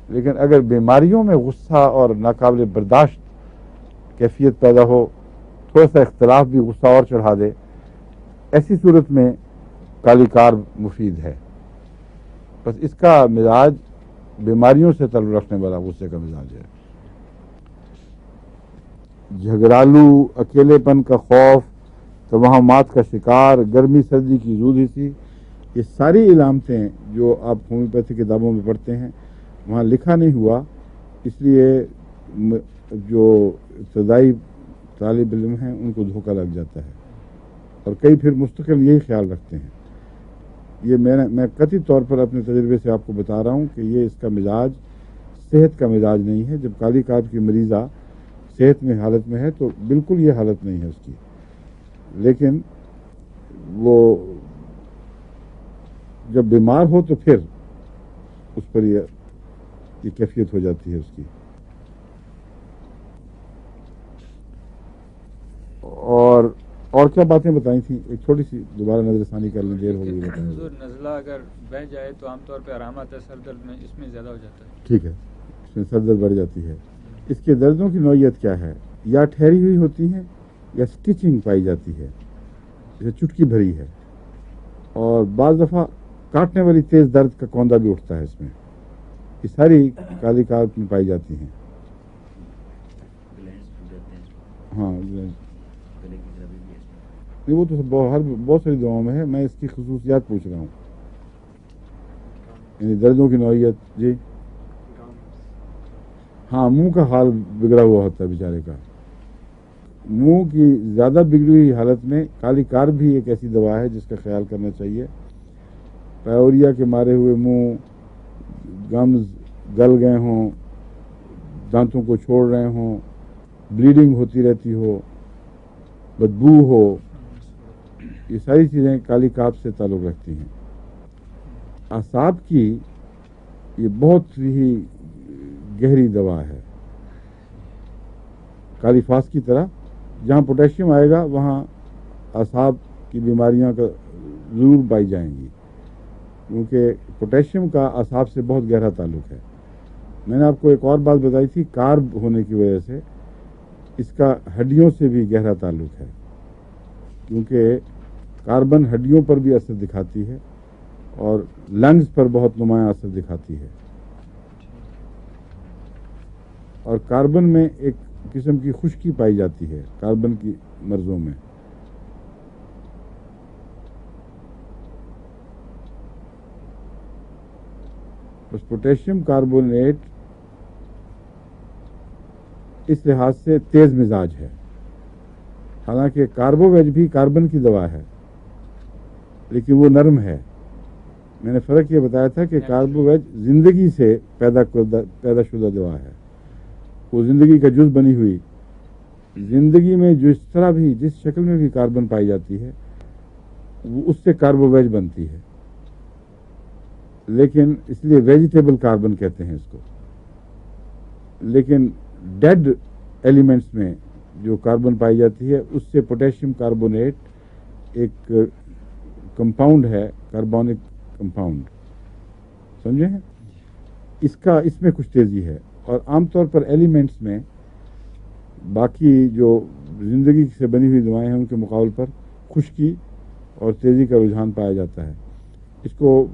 لیکن اگر بیماریوں میں غصہ اور ناقابل برداشت کیفیت پیدا ہو, تھوڑا سا اختلاف بھی غصہ اور چڑھا دے, ایسی صورت میں کالی کار مفید ہے. بس اس کا مزاج بیماریوں سے تعلق رکھنے والا غصے کا مزاج ہے. جھگڑالو, اکیلے پن کا خوف, توہمات کا شکار, گرمی سردی کی زودھسی, یہ ساری علامتیں جو آپ ہومیوپیتھی کتابوں میں پڑھتے ہیں وہاں لکھا نہیں ہوا. اس لیے جو ابتدائی طالب علم ہیں ان کو دھوکہ لگ جاتا ہے, اور کئی پھر مستقل یہی خیال رکھتے ہیں. یہ میں قطعی طور پر اپنے تجربے سے آپ کو بتا رہا ہوں کہ یہ اس کا مزاج صحت کا مزاج نہیں ہے. جب کالی کاب کی مریضہ صحت میں حالت میں ہے تو بالکل یہ حالت نہیں ہے اس کی, لیکن وہ جب بیمار ہو تو پھر اس پر یہ کیفیت ہو جاتی ہے اس کی. اور کیا باتیں بتائی تھیں؟ ایک چھوٹی سی دوبارہ نظر ثانی کر لیں, دیر ہو گئی. نزلہ اگر بہ جائے تو عام طور پہ آرام آتا ہے, سر درد میں اس میں زیادہ ہو جاتا ہے. ٹھیک ہے, اس میں سر درد بڑھ جاتی ہے. اس کے دردوں کی نوعیت کیا ہے؟ یا ٹھہری ہوئی ہوتی ہیں یا سٹیچنگ پائی جاتی ہے, جیسے چٹکی بھری ہے, اور بعض دفعہ کاٹنے والی تیز درد کا کوندہ بھی اٹھتا ہے. اس میں یہ ساری کالی کاب میں پائی جاتی ہیں. ہاں, وہ تو بہت ساری دواؤں میں ہے, میں اس کی خصوصیات پوچھ رہا ہوں, یعنی دردوں کی نوعیت. جی ہاں, منہ کا حال بگڑا ہوا ہوتا ہے بیچارے کا. منہ کی زیادہ بگڑی ہوئی حالت میں کالی کار بھی ایک ایسی دوا ہے جس کا خیال کرنا چاہیے. پیوریا کے مارے ہوئے منہ, گمز گل گئے ہوں, دانتوں کو چھوڑ رہے ہوں, بلیڈنگ ہوتی رہتی ہو, بدبو ہو, یہ ساری چیزیں کالی کاب سے تعلق رکھتی ہیں. اعصاب کی یہ بہت ہی گہری دوا ہے, کالی فاس کی طرح. جہاں پوٹیشیم آئے گا وہاں اعصاب کی بیماریاں کا ضرور پائی جائیں گی, کیونکہ پوٹیشیم کا اعصاب سے بہت گہرا تعلق ہے. میں نے آپ کو ایک اور بات بتائی تھی, کارب ہونے کی وجہ سے اس کا ہڈیوں سے بھی گہرا تعلق ہے, کیونکہ کاربن ہڈیوں پر بھی اثر دکھاتی ہے, اور لنگز پر بہت نمایاں اثر دکھاتی ہے. اور کاربن میں ایک قسم کی خشکی پائی جاتی ہے کاربن کی مرضوں میں. بس پوٹیشیم کاربونیٹ اس لحاظ سے تیز مزاج ہے. حالانکہ کاربو ویج بھی کاربن کی دوا ہے لیکن وہ نرم ہے. میں نے فرق یہ بتایا تھا کہ کاربو ویج زندگی سے پیدا شدہ دوا ہے. وہ زندگی کا جز بنی ہوئی. زندگی میں جس طرح بھی جس شکل میں بھی کاربن پائی جاتی ہے وہ اس سے کاربو ویج بنتی ہے. لیکن اس لیے ویجیٹیبل کاربن کہتے ہیں اس کو. لیکن ڈیڈ ایلیمنٹس میں جو کاربن پائی جاتی ہے اس سے پوٹیشیم کاربونیٹ ایک کمپاؤنڈ ہے, کاربونک کمپاؤنڈ, سمجھے ہیں. اس میں کچھ تیزی ہے. اور عام طور پر ایلیمنٹس میں باقی جو زندگی سے بنی ہوئی دوائیں ہیں ان کے مقابل پر خشکی اور تیزی کا رجحان پایا جاتا ہے. اس کو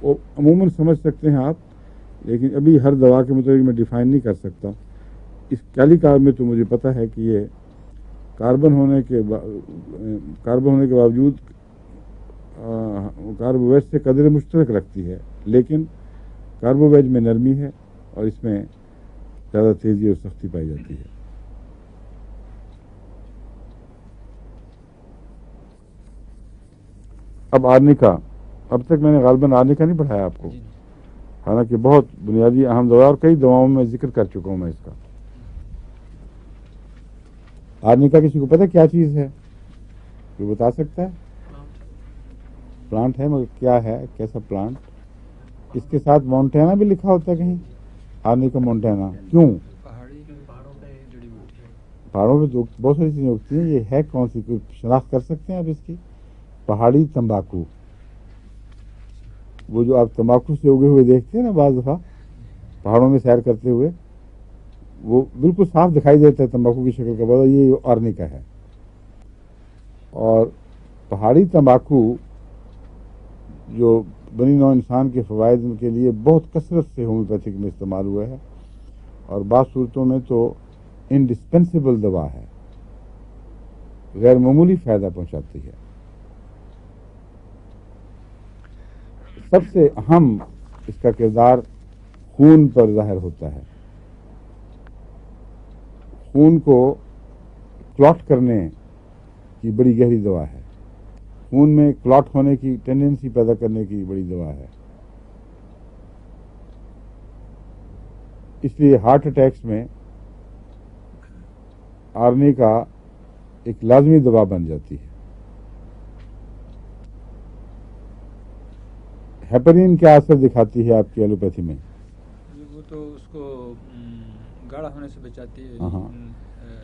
عموماً سمجھ سکتے ہیں آپ, لیکن ابھی ہر دوا کے مطابق میں ڈیفائن نہیں کر سکتا. اس کیلی کار میں تو مجھے پتا ہے کہ یہ کاربن ہونے کے باوجود کاربوویج سے قدر مشترک رکھتی ہے, لیکن کاربوویج میں نرمی ہے اور اس میں زیادہ تیزی اور سختی پائی جاتی ہے. اب آرنیکا, اب تک میں نے غالباً آرنیکا نہیں پڑھایا آپ کو, حالانکہ بہت بنیادی اہم دوا اور کئی دواؤں میں ذکر کر چکا ہوں میں اس کا. آرنیکا کسی کو پتہ کیا چیز ہے؟ کوئی بتا سکتا ہے؟ پلانٹ ہے, مگر کیا ہے, کیسا پلانٹ؟ اس کے ساتھ مونٹینا بھی لکھا ہوتا ہے کہیں, آرنیکا مونٹینا. کیوں؟ پہاڑوں پہ تو بہت ساری چیزیں اگتی ہیں. یہ ہے کون سی, کوئی شناخت کر سکتے ہیں آپ اس کی؟ پہاڑی تمباکو. وہ جو آپ تمباکو سے اگے ہوئے دیکھتے ہیں نا بعض دفعہ پہاڑوں میں سیر کرتے ہوئے, وہ بالکل صاف دکھائی دیتا ہے تمباکو کی شکل کا, بتا یہ آرنیکا ہے. اور پہاڑی تمباکو جو بنی نوع انسان کے فوائد کے لیے بہت کثرت سے ہومیوپیتھک میں استعمال ہوا ہے, اور بعض صورتوں میں تو انڈسپینسیبل دوا ہے, غیر معمولی فائدہ پہنچاتی ہے. سب سے اہم اس کا کردار خون پر ظاہر ہوتا ہے. خون کو کلاٹ کرنے کی بڑی گہری دوا ہے. خون میں کلاٹ ہونے کی ٹینڈنسی پیدا کرنے کی بڑی دوا ہے. اس لیے ہارٹ اٹیکس میں آرنیکا ایک لازمی دوا بن جاتی ہے. ہیپرین کیا اثر دکھاتی ہے آپ کی ایلوپیتھی میں؟ وہ تو اس کو گاڑھا ہونے سے بچاتی ہے. ہاں,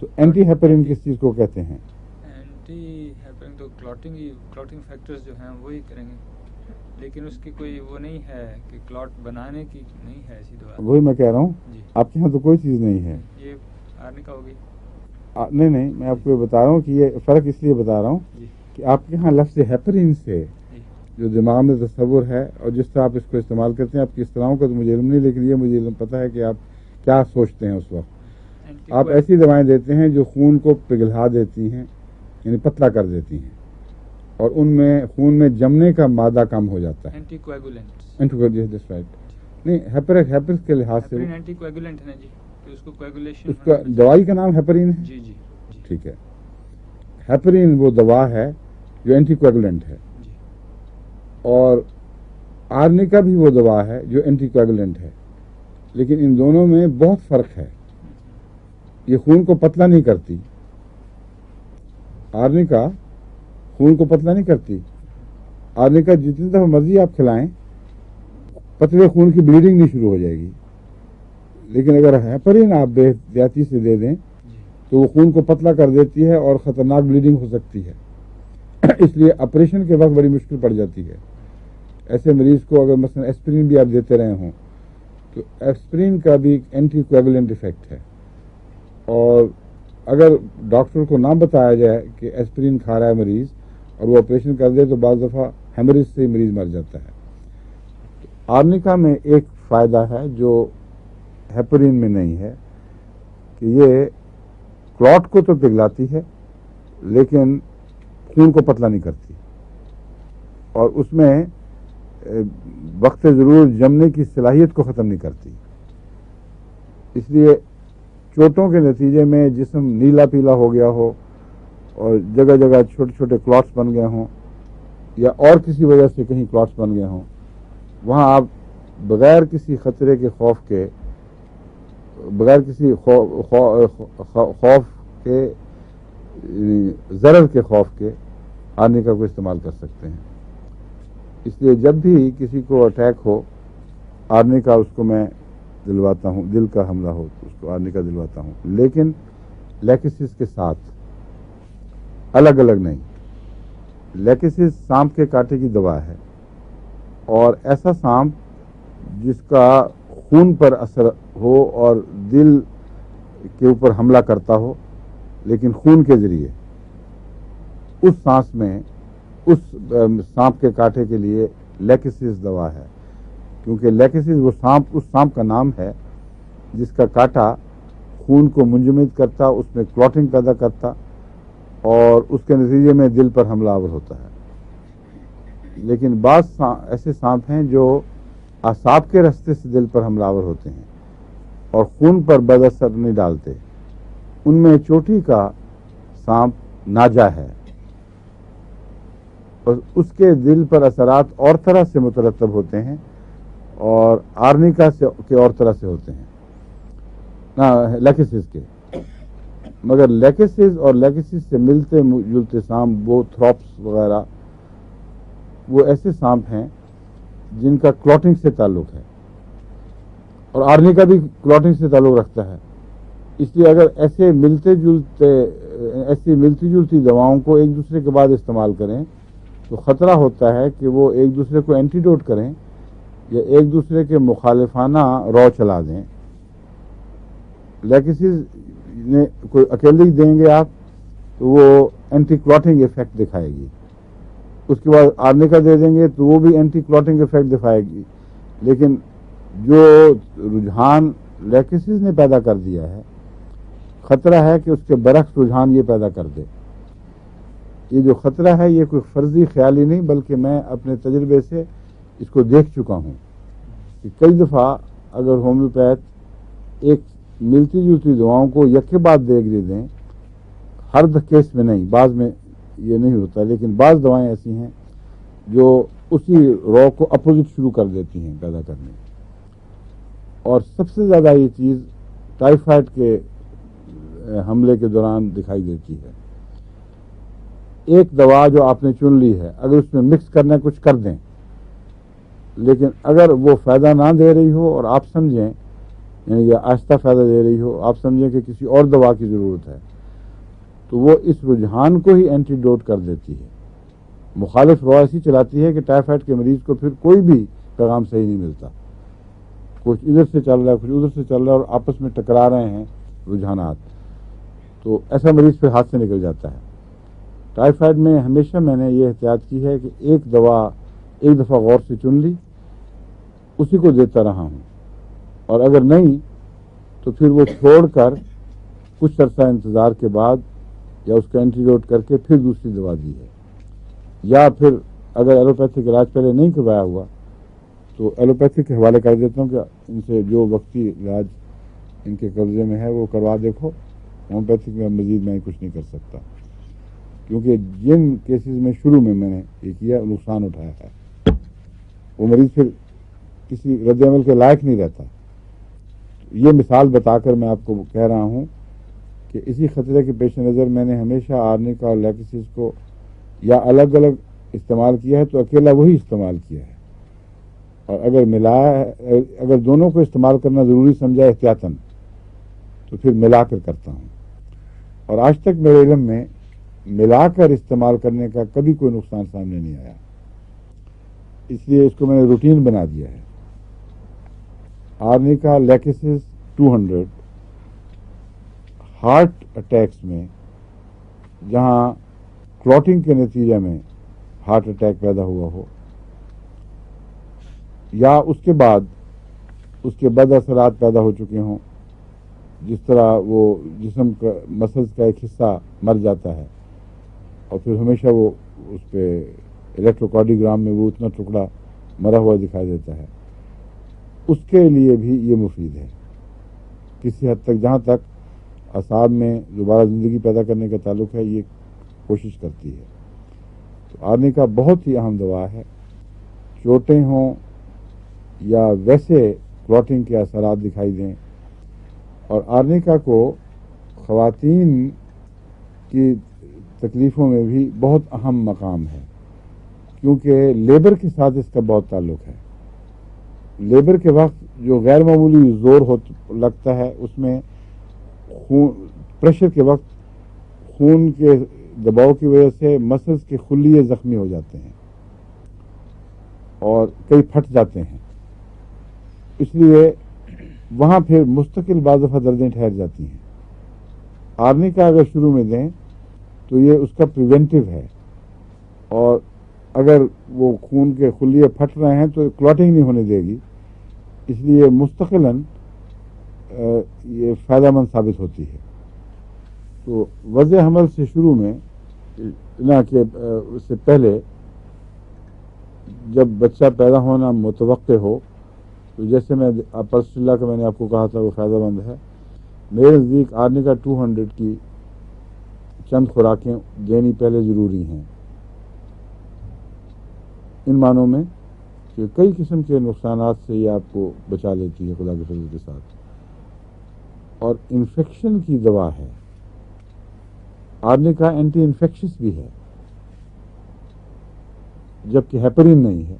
تو اینٹی ہیپرین کس چیز کو کہتے ہیں؟ اینٹی ہیپرین تو کلاٹنگ فیکٹرز جو ہیں وہی کریں گے, لیکن اس کی کوئی وہ نہیں ہے کہ کلاٹ بنانے کی نہیں ہے ایسی دوا. وہی میں کہہ رہا ہوں, جی. آپ کے یہاں تو کوئی چیز نہیں ہے. یہ آرنیکا ہوگی. نہیں, میں آپ کو یہ بتا رہا ہوں کہ یہ فرق اس لیے بتا رہا ہوں کہ آپ کے یہاں لفظ ہیپرین سے جو دماغ میں تصور ہے اور جس طرح آپ اس کو استعمال کرتے ہیں, آپ کی اصطلاحوں کا تو مجھے علم نہیں, لیکن یہ مجھے علم پتہ ہے کہ آپ کیا سوچتے ہیں اس وقت. آپ ایسی دوائیں دیتے ہیں جو خون کو پگھلا دیتی ہیں, یعنی پتلا کر دیتی ہیں, اور ان میں خون میں جمنے کا مادہ کم ہو جاتا ہے. اینٹی کویگولنٹ. نہیں, ہیپرس کے لحاظ سے اینٹی کویگولنٹ ہے جی, تو اس کو کویگولیشن, اس کا دوائی کا نام ہیپرین ہے. جی. ٹھیک ہے, ہیپرین وہ دوا ہے جو اینٹی کویگولنٹ ہے, اور آرنیکا بھی وہ دوا ہے جو اینٹی کویگولنٹ ہے. لیکن ان دونوں میں بہت فرق ہے. یہ خون کو پتلا نہیں کرتی. آرنیکا خون کو پتلا نہیں کرتی. آرنیکا جتنی دفعہ مرضی آپ کھلائیں پتلے خون کی بلیڈنگ نہیں شروع ہو جائے گی. لیکن اگر ہیپرین آپ بے احتیاطی سے دے دیں تو وہ خون کو پتلا کر دیتی ہے اور خطرناک بلیڈنگ ہو سکتی ہے. اس لیے آپریشن کے وقت بڑی مشکل پڑ جاتی ہے. ایسے مریض کو اگر مثلا ایسپرین بھی آپ دیتے رہے ہوں تو ایسپرین کا بھی ایک اینٹی کویگولنٹ ایفیکٹ ہے, اور اگر ڈاکٹر کو نہ بتایا جائے کہ ایسپرین کھا رہا ہے مریض اور وہ آپریشن کر دے تو بعض دفعہ ہیمریج سے مریض مر جاتا ہے. آرنیکا میں ایک فائدہ ہے جو ہیپرین میں نہیں ہے کہ یہ کلاٹ کو تو پگھلاتی ہے لیکن خون کو پتلا نہیں کرتی اور اس میں وقت ضرور جمنے کی صلاحیت کو ختم نہیں کرتی. اس لیے چوٹوں کے نتیجے میں جسم نیلا پیلا ہو گیا ہو اور جگہ جگہ چھوٹے چھوٹے کلاٹس بن گئے ہوں یا اور کسی وجہ سے کہیں کلاٹس بن گئے ہوں، وہاں آپ بغیر کسی خطرے کے خوف کے، بغیر کسی خوف کے، ضرر کے خوف کے آرنیکا کو استعمال کر سکتے ہیں. اس لیے جب بھی کسی کو اٹیک ہو آرنیکا اس کو میں دلواتا ہوں، دل کا حملہ ہو تو اس کو آرنیکا دلواتا ہوں، لیکن لیکسس کے ساتھ، الگ الگ نہیں. لیکسس سانپ کے کانٹے کی دوا ہے اور ایسا سانپ جس کا خون پر اثر ہو اور دل کے اوپر حملہ کرتا ہو لیکن خون کے ذریعے، اس سانس میں اس سانپ کے کانٹے کے لیے لیکسس دوا ہے. کیونکہ لیکسس وہ سانپ، اس سانپ کا نام ہے جس کا کانٹا خون کو منجمد کرتا، اس میں کلاٹنگ پیدا کرتا اور اس کے نتیجے میں دل پر حملہ آور ہوتا ہے. لیکن بعض ایسے سانپ ہیں جو اعصاب کے راستے سے دل پر حملہ آور ہوتے ہیں اور خون پر بد اثر نہیں ڈالتے. ان میں چوٹی کا سانپ ناجا ہے اور اس کے دل پر اثرات اور طرح سے مترتب ہوتے ہیں اور آرنیکا کے اور طرح سے ہوتے ہیں لیکسس کے. مگر لیکسس اور لیکسس سے ملتے جلتے سانپ بوتھراپس وغیرہ وہ ایسے سانپ ہیں جن کا کلاٹنگ سے تعلق ہے اور آرنیکا بھی کلاٹنگ سے تعلق رکھتا ہے. اس لیے اگر ایسی ملتی جلتی دواؤں کو ایک دوسرے کے بعد استعمال کریں تو خطرہ ہوتا ہے کہ وہ ایک دوسرے کو اینٹیڈوٹ کریں یا ایک دوسرے کے مخالفانہ رو چلا دیں. لیکسس نے کوئی اکیلی دیں گے آپ تو وہ اینٹی کلاٹنگ ایفیکٹ دکھائے گی، اس کے بعد آرنیکا دے دیں گے تو وہ بھی اینٹی کلاٹنگ ایفیکٹ دکھائے گی. لیکن جو رجحان لیکسس نے پیدا کر دیا ہے، خطرہ ہے کہ اس کے برعکس رجحان یہ پیدا کر دے. یہ جو خطرہ ہے یہ کوئی فرضی خیالی نہیں بلکہ میں اپنے تجربے سے اس کو دیکھ چکا ہوں کہ کئی دفعہ اگر ہومیوپیتھ ایک ملتی جلتی دواؤں کو یک کے بعد دے دیں، ہر کیس میں نہیں، بعض میں یہ نہیں ہوتا، لیکن بعض دوائیں ایسی ہیں جو اسی رو کو اپوزٹ شروع کر دیتی ہیں پیدا کرنے. اور سب سے زیادہ یہ چیز ٹائیفائڈ کے حملے کے دوران دکھائی دیتی ہے. ایک دوا جو آپ نے چن لی ہے اگر اس میں مکس کرنا کچھ کر دیں، لیکن اگر وہ فائدہ نہ دے رہی ہو اور آپ سمجھیں یعنی یہ آہستہ فائدہ دے رہی ہو، آپ سمجھیں کہ کسی اور دوا کی ضرورت ہے تو وہ اس رجحان کو ہی اینٹیڈوٹ کر دیتی ہے. مخالف رو ایسی چلاتی ہے کہ ٹائیفائڈ کے مریض کو پھر کوئی بھی پیغام صحیح نہیں ملتا، کچھ ادھر سے چل رہا ہے کچھ ادھر سے چل رہا ہے اور آپس میں ٹکرا رہے ہیں رجحانات، تو ایسا مریض پھر ہاتھ سے نکل جاتا ہے. ٹائیفائڈ میں ہمیشہ میں نے یہ احتیاط کی ہے کہ ایک دوا ایک دفعہ غور سے چن لی، اسی کو دیتا رہا ہوں، اور اگر نہیں تو پھر وہ چھوڑ کر کچھ عرصہ انتظار کے بعد یا اس کا اینٹیڈوٹ کر کے پھر دوسری دوا دی ہے. یا پھر اگر ایلوپیتھک علاج پہلے نہیں کروایا ہوا تو ایلوپیتھک کے حوالے کر دیتا ہوں کہ ان سے جو وقتی علاج ان کے قبضے میں ہے وہ کروا دیکھو. ہومیوپیتھک میں مزید میں کچھ نہیں کر سکتا کیونکہ جن کیسز میں شروع میں نے یہ کیا نقصان اٹھایا ہے وہ مریض پھر کسی رد عمل کے لائق نہیں رہتا. یہ مثال بتا کر میں آپ کو کہہ رہا ہوں کہ اسی خطرے کے پیش نظر میں نے ہمیشہ آرنیکا اور لیکسس کو یا الگ الگ استعمال کیا ہے تو اکیلا وہی استعمال کیا ہے، اور اگر اگر دونوں کو استعمال کرنا ضروری سمجھا احتیاطاً تو پھر ملا کر کرتا ہوں. اور آج تک میرے علم میں ملا کر استعمال کرنے کا کبھی کوئی نقصان سامنے نہیں آیا، اس لیے اس کو میں نے روٹین بنا دیا ہے. آرنیکا لیکسس 200 ہارٹ اٹیکس میں جہاں کلاٹنگ کے نتیجے میں ہارٹ اٹیک پیدا ہوا ہو، یا اس کے بعد اس کے بد اثرات پیدا ہو چکے ہوں، جس طرح وہ جسم کا مسلز کا ایک حصہ مر جاتا ہے اور پھر ہمیشہ وہ اس پہ الیکٹروکارڈیوگرام میں وہ اتنا ٹکڑا مرا ہوا دکھائی دیتا ہے، اس کے لیے بھی یہ مفید ہے کسی حد تک. جہاں تک اعصاب میں دوبارہ زندگی پیدا کرنے کا تعلق ہے، یہ کوشش کرتی ہے. تو آرنیکا بہت ہی اہم دوا ہے. چوٹیں ہوں یا ویسے کلاٹنگ کے اثرات دکھائی دیں، اور آرنیکا کو خواتین کی تکلیفوں میں بھی بہت اہم مقام ہے، کیونکہ لیبر کے ساتھ اس کا بہت تعلق ہے. لیبر کے وقت جو غیر معمولی زور لگتا ہے، اس میں پریشر کے وقت خون کے دباؤ کی وجہ سے مسلز کے خلیے زخمی ہو جاتے ہیں اور کئی پھٹ جاتے ہیں. اس لیے وہاں پھر مستقل بعض دفعہ دردیں ٹھہر جاتی ہیں. آرنیکا اگر شروع میں دیں تو یہ اس کا پریونٹیو ہے، اور اگر وہ خون کے خلیے پھٹ رہے ہیں تو کلاٹنگ نہیں ہونے دے گی. اس لیے مستقلاً یہ فائدہ مند ثابت ہوتی ہے. تو وضع حمل سے شروع میں نہ کہ اس سے پہلے جب بچہ پیدا ہونا متوقع ہو، تو جیسے میں پرسٹلا کا میں نے آپ کو کہا تھا وہ فائدہ مند ہے. میرے نزدیک آرنیکا 200 کی چند خوراکیں دینی پہلے ضروری ہیں، ان معنوں میں کہ کئی قسم کے نقصانات سے یہ آپ کو بچا لیتی ہے خدا کے فضل کے ساتھ، اور انفیکشن کی دوا ہے. آرنیکا اینٹی انفیکشس بھی ہے، جبکہ ہیپرین نہیں ہے.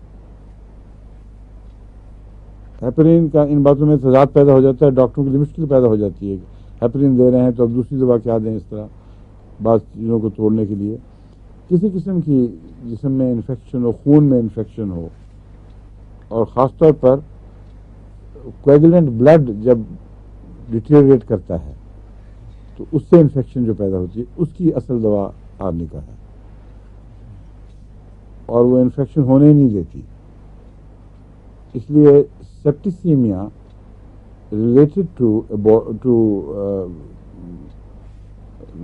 ہیپرین کا ان باتوں میں تضاد پیدا ہو جاتا ہے، ڈاکٹروں کے لیے مشکل پیدا ہو جاتی ہے کہ ہیپرین دے رہے ہیں تو اب دوسری دوا کیا دیں، اس طرح بعض چیزوں کو توڑنے کے لیے. کسی قسم کی جسم میں انفیکشن ہو، خون میں انفیکشن ہو، اور خاص طور پر کویگولنٹ بلڈ جب ڈیٹیریٹ کرتا ہے تو اس سے انفیکشن جو پیدا ہوتی ہے، اس کی اصل دوا آرنیکا ہے، اور وہ انفیکشن ہونے ہی نہیں دیتی. اس لیے سیپٹیسیمیا ریلیٹڈ ٹو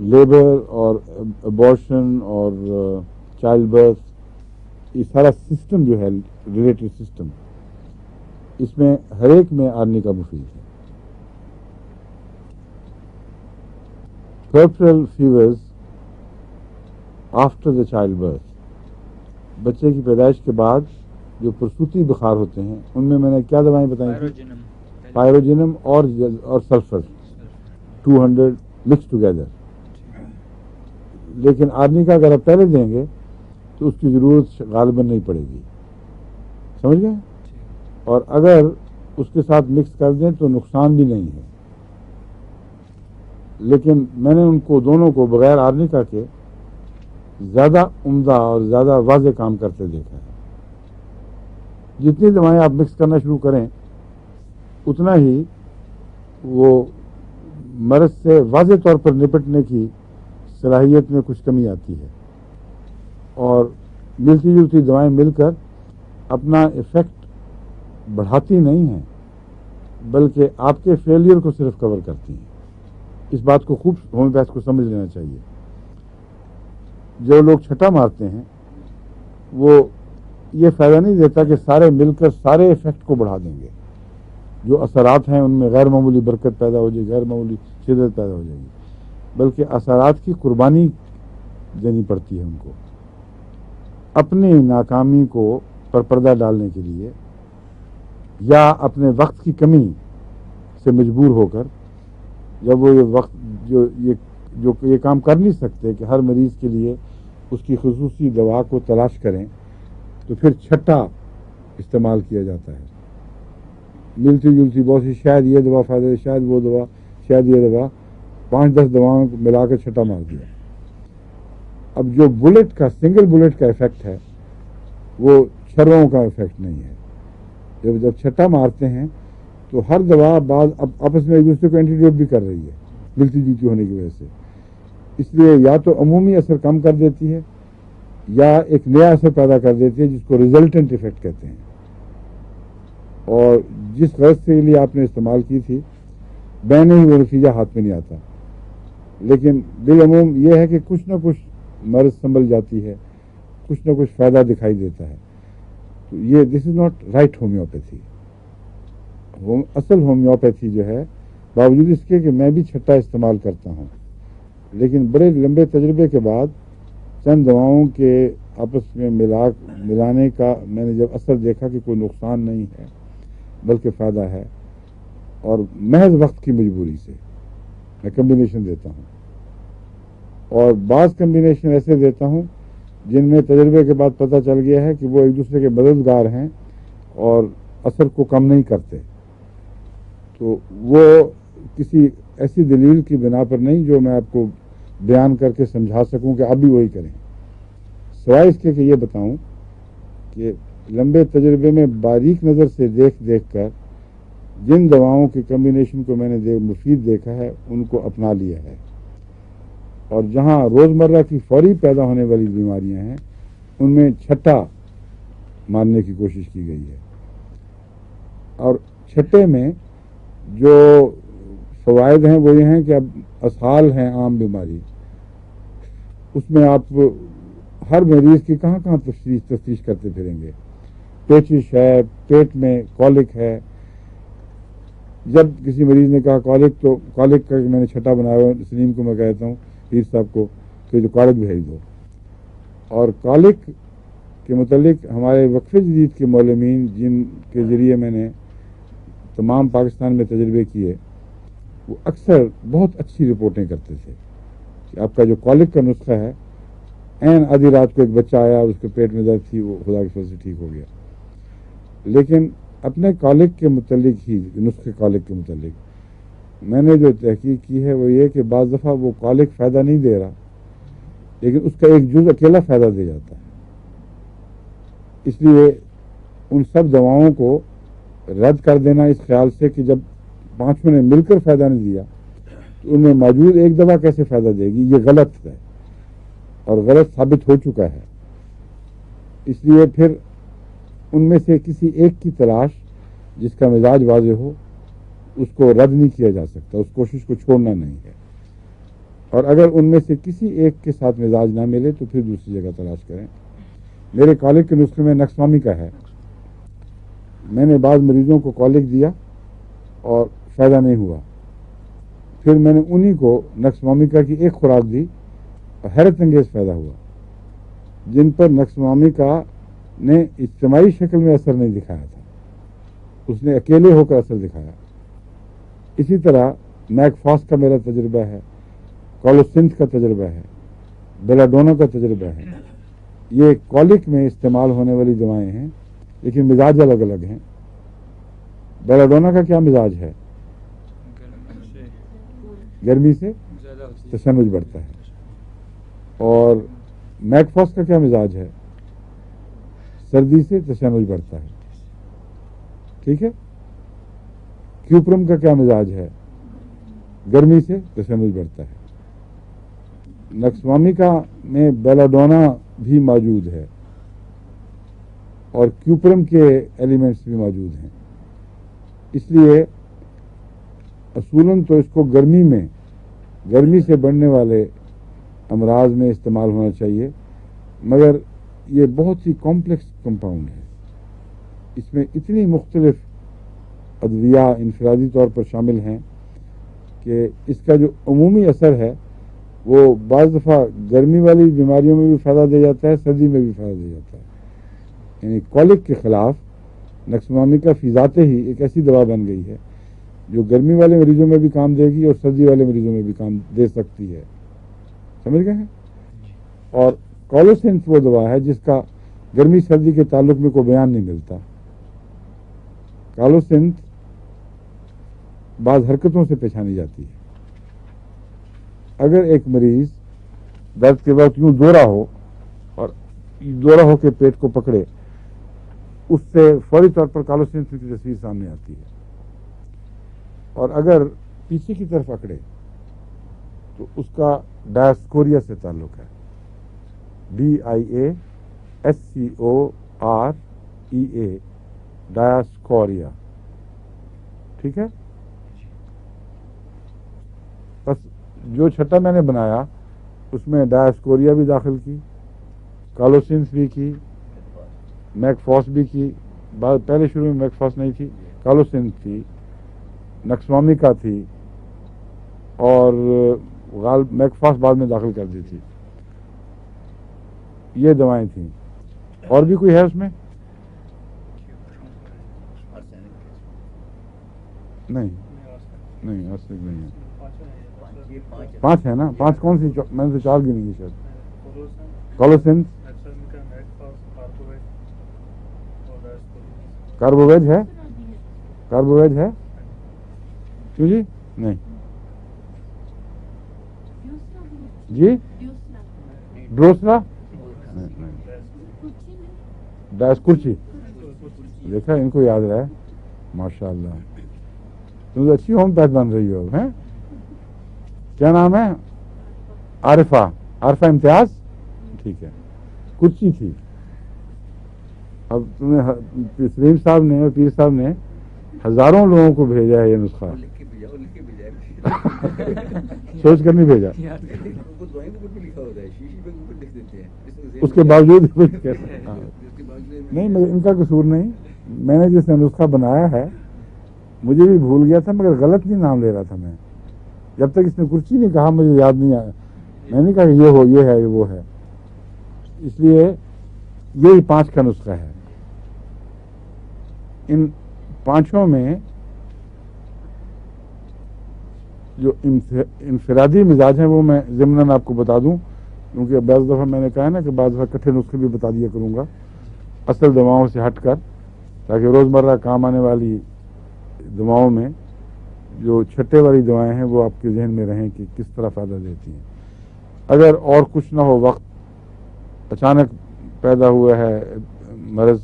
لیبر اور ابارشن اور چائلڈ برتھ، یہ سارا سسٹم جو ہے ریلیٹڈ سسٹم، اس میں ہر ایک میں آرنیکا مفید ہے. Puerperal fevers after the childbirth, بچے کی پیدائش کے بعد جو پرسوتی بخار ہوتے ہیں، ان میں نے کیا دوائیں بتائیں تھیں؟ پائروجینم اور سلفر 200 مکس ٹوگیدر. لیکن آرنیکا اگر آپ پہلے دیں گے تو اس کی ضرورت غالباً نہیں پڑے گی، سمجھ گئے؟ اور اگر اس کے ساتھ مکس کر دیں تو نقصان بھی نہیں ہے. لیکن میں نے ان کو دونوں کو بغیر آرنیکا کے زیادہ عمدہ اور زیادہ واضح کام کرتے دیکھا ہے. جتنی دوائیں آپ مکس کرنا شروع کریں اتنا ہی وہ مرض سے واضح طور پر نپٹنے کی صلاحیت میں کچھ کمی آتی ہے، اور ملتی جلتی دوائیں مل کر اپنا ایفیکٹ بڑھاتی نہیں ہیں، بلکہ آپ کے فیلئر کو صرف کور کرتی ہیں. اس بات کو خوب ہومیوپیتھ کو سمجھ لینا چاہیے. جو لوگ چھٹا مارتے ہیں وہ یہ فائدہ نہیں دیتا کہ سارے مل کر سارے ایفیکٹ کو بڑھا دیں گے. جو اثرات ہیں ان میں غیر معمولی برکت پیدا ہو جائے گی، غیر معمولی شدت پیدا ہو جائے گی، بلکہ اثرات کی قربانی دینی پڑتی ہے ان کو اپنی ناکامی کو پر پردہ ڈالنے کے لیے، یا اپنے وقت کی کمی سے مجبور ہو کر. جب وہ یہ وقت جو یہ کام کر نہیں سکتے کہ ہر مریض کے لیے اس کی خصوصی دوا کو تلاش کریں، تو پھر چھٹا استعمال کیا جاتا ہے. ملتی جلتی بہت سی، شاید یہ دوا فائدہ ہے، شاید وہ دوا، شاید یہ دوا، 5-10 دواؤں کو ملا کر چھٹا مار دیا. اب جو بلٹ کا سنگل بلٹ کا ایفیکٹ ہے وہ چھروں کا ایفیکٹ نہیں ہے. جب چھٹا مارتے ہیں تو ہر دوا بعض آپس میں ایک دوسرے کو اینٹیڈوٹ بھی کر رہی ہے ملتی جلتی ہونے کی وجہ سے. اس لیے یا تو عمومی اثر کم کر دیتی ہے، یا ایک نیا اثر پیدا کر دیتی ہے جس کو ریزلٹنٹ افیکٹ کہتے ہیں، اور جس غرض کے لیے آپ نے استعمال کی تھی بین ہی وہ نتیجہ ہاتھ میں نہیں آتا، لیکن بالعموم یہ ہے کہ کچھ نہ کچھ مرض سنبھل جاتی ہے، کچھ نہ کچھ فائدہ دکھائی دیتا ہے. تو یہ دس از ناٹ رائٹ ہومیوپیتھی. اصل ہومیوپیتھی جو ہے باوجود اس کے کہ میں بھی چھٹا استعمال کرتا ہوں، لیکن بڑے لمبے تجربے کے بعد چند دواؤں کے آپس میں ملانے کا میں نے جب اثر دیکھا کہ کوئی نقصان نہیں ہے بلکہ فائدہ ہے، اور محض وقت کی مجبوری سے میں کمبینیشن دیتا ہوں، اور بعض کمبینیشن ایسے دیتا ہوں جن میں تجربے کے بعد پتہ چل گیا ہے کہ وہ ایک دوسرے کے مددگار ہیں اور اثر کو کم نہیں کرتے. تو وہ کسی ایسی دلیل کی بنا پر نہیں جو میں آپ کو بیان کر کے سمجھا سکوں کہ آپ بھی وہی کریں، سوائے اس کے کہ یہ بتاؤں کہ لمبے تجربے میں باریک نظر سے دیکھ کر جن دواؤں کے کمبینیشن کو میں نے مفید دیکھا ہے ان کو اپنا لیا ہے، اور جہاں روزمرہ کی فوری پیدا ہونے والی بیماریاں ہیں ان میں چھٹا ماننے کی کوشش کی گئی ہے. اور چھٹے میں جو فوائد ہیں وہ یہ ہیں کہ اب اسہال ہیں عام بیماری، اس میں آپ ہر مریض کی کہاں کہاں تفتیش کرتے پھریں گے. پیچش ہے، پیٹ میں کولک ہے، جب کسی مریض نے کہا کولک تو کولک کا میں نے چھٹا بنایا ہوا سلیم کو میں کہتا ہوں پیر صاحب کو کہ جو کولک بھیج دو. اور کولک کے متعلق ہمارے وقف جدید کے معلمین جن کے ذریعے میں نے تمام پاکستان میں تجربے کیے وہ اکثر بہت اچھی رپورٹیں کرتے تھے کہ آپ کا جو کولک کا نسخہ ہے عین آدھی رات کو ایک بچہ آیا اس کے پیٹ میں درد تھی وہ خدا کے فضل سے ٹھیک ہو گیا. لیکن اپنے کولک کے متعلق ہی نسخے کولک کے متعلق میں نے جو تحقیق کی ہے وہ یہ کہ بعض دفعہ وہ کولک فائدہ نہیں دے رہا لیکن اس کا ایک جز اکیلا فائدہ دے جاتا ہے. اس لیے ان سب دواؤں کو رد کر دینا اس خیال سے کہ جب پانچوں نے مل کر فائدہ نہیں دیا تو ان میں موجود ایک دوا کیسے فائدہ دے گی، یہ غلط ہے اور غلط ثابت ہو چکا ہے. اس لیے پھر ان میں سے کسی ایک کی تلاش جس کا مزاج واضح ہو اس کو رد نہیں کیا جا سکتا، اس کوشش کو چھوڑنا نہیں ہے. اور اگر ان میں سے کسی ایک کے ساتھ مزاج نہ ملے تو پھر دوسری جگہ تلاش کریں. میرے کولک کے نسخے میں نقص کا ہے. میں نے بعض مریضوں کو کولک دیا اور فائدہ نہیں ہوا، پھر میں نے انہی کو نقص کی ایک خوراک دی اور حیرت انگیز فائدہ ہوا. جن پر نقص نے اجتماعی شکل میں اثر نہیں دکھایا تھا، اس نے اکیلے ہو کر اثر دکھایا. اسی طرح میکفاس کا میرا تجربہ ہے، کولوسنتھ کا تجربہ ہے، بیلاڈونا کا تجربہ ہے. یہ کولک میں استعمال ہونے والی دوائیں ہیں لیکن مزاج الگ الگ ہیں. بیلاڈونا کا کیا مزاج ہے؟ گرمی سے تشنج بڑھتا ہے. اور میکفاس کا کیا مزاج ہے؟ سردی سے تشنج بڑھتا ہے. ٹھیک ہے. کیوپرم کا کیا مزاج ہے؟ گرمی سے تشنج بڑھتا ہے. نقص میں بیلاڈونا بھی موجود ہے اور کیوپرم کے ایلیمنٹس بھی موجود ہیں. اس لیے اصولاً تو اس کو گرمی سے بڑھنے والے امراض میں استعمال ہونا چاہیے، مگر یہ بہت ہی کمپلیکس کمپاؤنڈ ہے. اس میں اتنی مختلف ادویہ انفرادی طور پر شامل ہیں کہ اس کا جو عمومی اثر ہے وہ بعض دفعہ گرمی والی بیماریوں میں بھی فائدہ دے جاتا ہے، سردی میں بھی فائدہ دے جاتا ہے. یعنی کولک کے خلاف نقص کا فی ذاتے ہی ایک ایسی دوا بن گئی ہے جو گرمی والے مریضوں میں بھی کام دے گی اور سردی والے مریضوں میں بھی کام دے سکتی ہے. سمجھ گئے ہیں؟ اور کولوسنتھ وہ دوا ہے جس کا گرمی سردی کے تعلق میں کوئی بیان نہیں ملتا. کولوسنتھ بعض حرکتوں سے پہچانی جاتی ہے. اگر ایک مریض درد کے وقت یوں دورہ ہو اور دورہ ہو کے پیٹ کو پکڑے، اس سے فوری طور پر کولوسنتھ کی تصویر سامنے آتی ہے. اور اگر پیچھے کی طرف اکڑے تو اس کا ڈائسکوریا سے تعلق ہے. DIASCOREA, ڈایاسکوریا. ٹھیک ہے. بس جو چھٹا میں نے بنایا اس میں ڈایاسکوریا بھی داخل کی, کالوسنس بھی کی, میکفاس بھی کی. پہلے شروع میں میکفاس نہیں تھی, کالوسنس تھی, نکسوامیکا تھی, اور میکفاس بعد میں داخل کر دی تھی. یہ دوائیں تھیں. اور بھی کوئی ہے اس میں؟ نہیں نہیں, آج تک نہیں ہے. 5 ہے نا. 5 کون سی؟ میں نے تو 4 گنی گی شاید. کالوسنس, کاربوویج ہے. کاربوویج ہے کیوں جی؟ نہیں جی. ڈروسلا, ڈایاسکورچی. دیکھا, ان کو یاد رہا ہے. ماشاء اللہ, تم تو اچھی ہومیوپیتھ بن رہی ہو. ہیں کیا نام ہے؟ عارفہ. عارفہ امتیاز. ٹھیک ہے. کرچی تھی. اب تمہیں سلیم صاحب نے اور پیر صاحب نے ہزاروں لوگوں کو بھیجا ہے یہ نسخہ. سوچ کر نہیں بھیجا, اس کے باوجود نہیں, مگر ان کا قصور نہیں. میں نے جس نے نسخہ بنایا ہے مجھے بھی بھول گیا تھا, مگر غلط نہیں نام لے رہا تھا میں. جب تک اس نے کرچی نہیں کہا مجھے یاد نہیں آیا. میں نے کہا کہ یہ ہو, یہ ہے, یہ وہ ہے. اس لیے یہی 5 کا نسخہ ہے. ان 5 میں جو انفرادی مزاج ہیں وہ میں ضمناً آپ کو بتا دوں, کیونکہ بعض دفعہ میں نے کہا نا کہ بعض دفعہ کٹھے نسخے بھی بتا دیا کروں گا اصل دواؤں سے ہٹ کر, تاکہ روزمرہ کام آنے والی دواؤں میں جو چھٹے والی دوائیں ہیں وہ آپ کے ذہن میں رہیں کہ کس طرح فائدہ دیتی ہیں. اگر اور کچھ نہ ہو, وقت اچانک پیدا ہوا ہے مرض,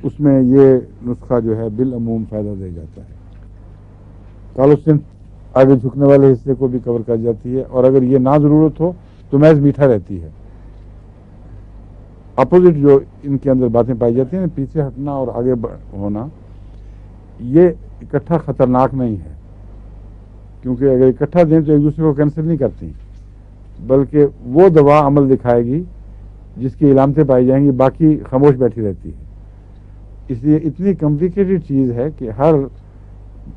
اس میں یہ نسخہ جو ہے بالعموم فائدہ دے جاتا ہے. کالوسن آگے جھکنے والے حصے کو بھی کور کر جاتی ہے, اور اگر یہ نہ ضرورت ہو تو محض میٹھا رہتی ہے. اپوزٹ جو ان کے اندر باتیں پائی جاتی ہیں, پیچھے ہٹنا اور آگے ہونا, یہ اکٹھا خطرناک نہیں ہے, کیونکہ اگر اکٹھا دیں تو ایک دوسرے کو کینسل نہیں کرتی, بلکہ وہ دوا عمل دکھائے گی جس کی علامتیں پائی جائیں گی, باقی خاموش بیٹھی رہتی ہے. اس لیے اتنی کمپلیکیٹڈ چیز ہے کہ ہر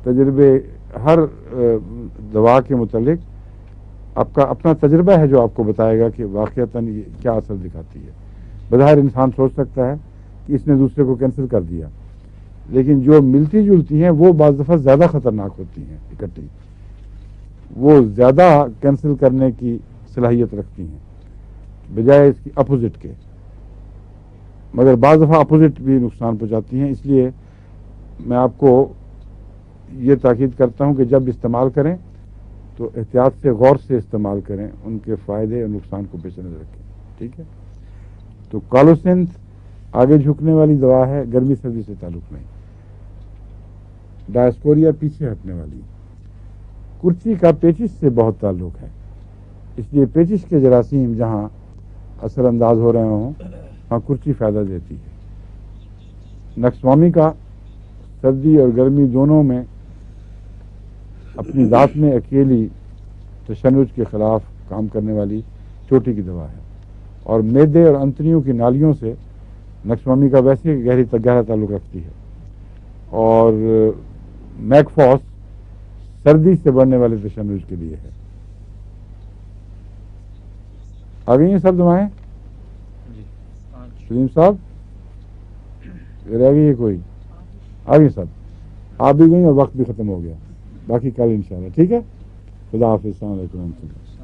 تجربے, ہر دوا کے متعلق آپ کا اپنا تجربہ ہے جو آپ کو بتائے گا کہ واقعتاً یہ کیا اثر دکھاتی ہے. بظاہر انسان سوچ سکتا ہے کہ اس نے دوسرے کو کینسل کر دیا, لیکن جو ملتی جلتی ہیں وہ بعض دفعہ زیادہ خطرناک ہوتی ہیں اکٹھی, وہ زیادہ کینسل کرنے کی صلاحیت رکھتی ہیں بجائے اس کی اپوزٹ کے. مگر بعض دفعہ اپوزٹ بھی نقصان پہنچاتی ہیں. اس لیے میں آپ کو یہ تاکید کرتا ہوں کہ جب استعمال کریں تو احتیاط سے, غور سے استعمال کریں, ان کے فائدے اور نقصان کو پیش نظر رکھیں. ٹھیک ہے. تو کالوسنس آگے جھکنے والی دوا ہے, گرمی سردی سے تعلق نہیں. ڈایاسکوریا پیچھے ہٹنے والی. کرچی کا پیچش سے بہت تعلق ہے, اس لیے پیچش کے جراثیم جہاں اثر انداز ہو رہے ہوں وہاں کرچی فائدہ دیتی ہے. نکسوامی کا سردی اور گرمی دونوں میں اپنی ذات میں اکیلی تشنج کے خلاف کام کرنے والی چوٹی کی دوا ہے, اور معدے اور انتڑیوں کی نالیوں سے نکسوامی کا ویسے گہرا تعلق رکھتی ہے. اور میکفاس سردی سے بڑھنے والے تشنج کے لیے ہے. آ گئی ہیں سب دوائیں؟ سلیم صاحب رہ گئی ہے کوئی؟ آ گئی سب, آپ بھی گئی اور وقت بھی ختم ہو گیا. باقی کل انشاءاللہ. ٹھیک ہے. خدا حافظ. السلام علیکم و رحمۃ اللہ.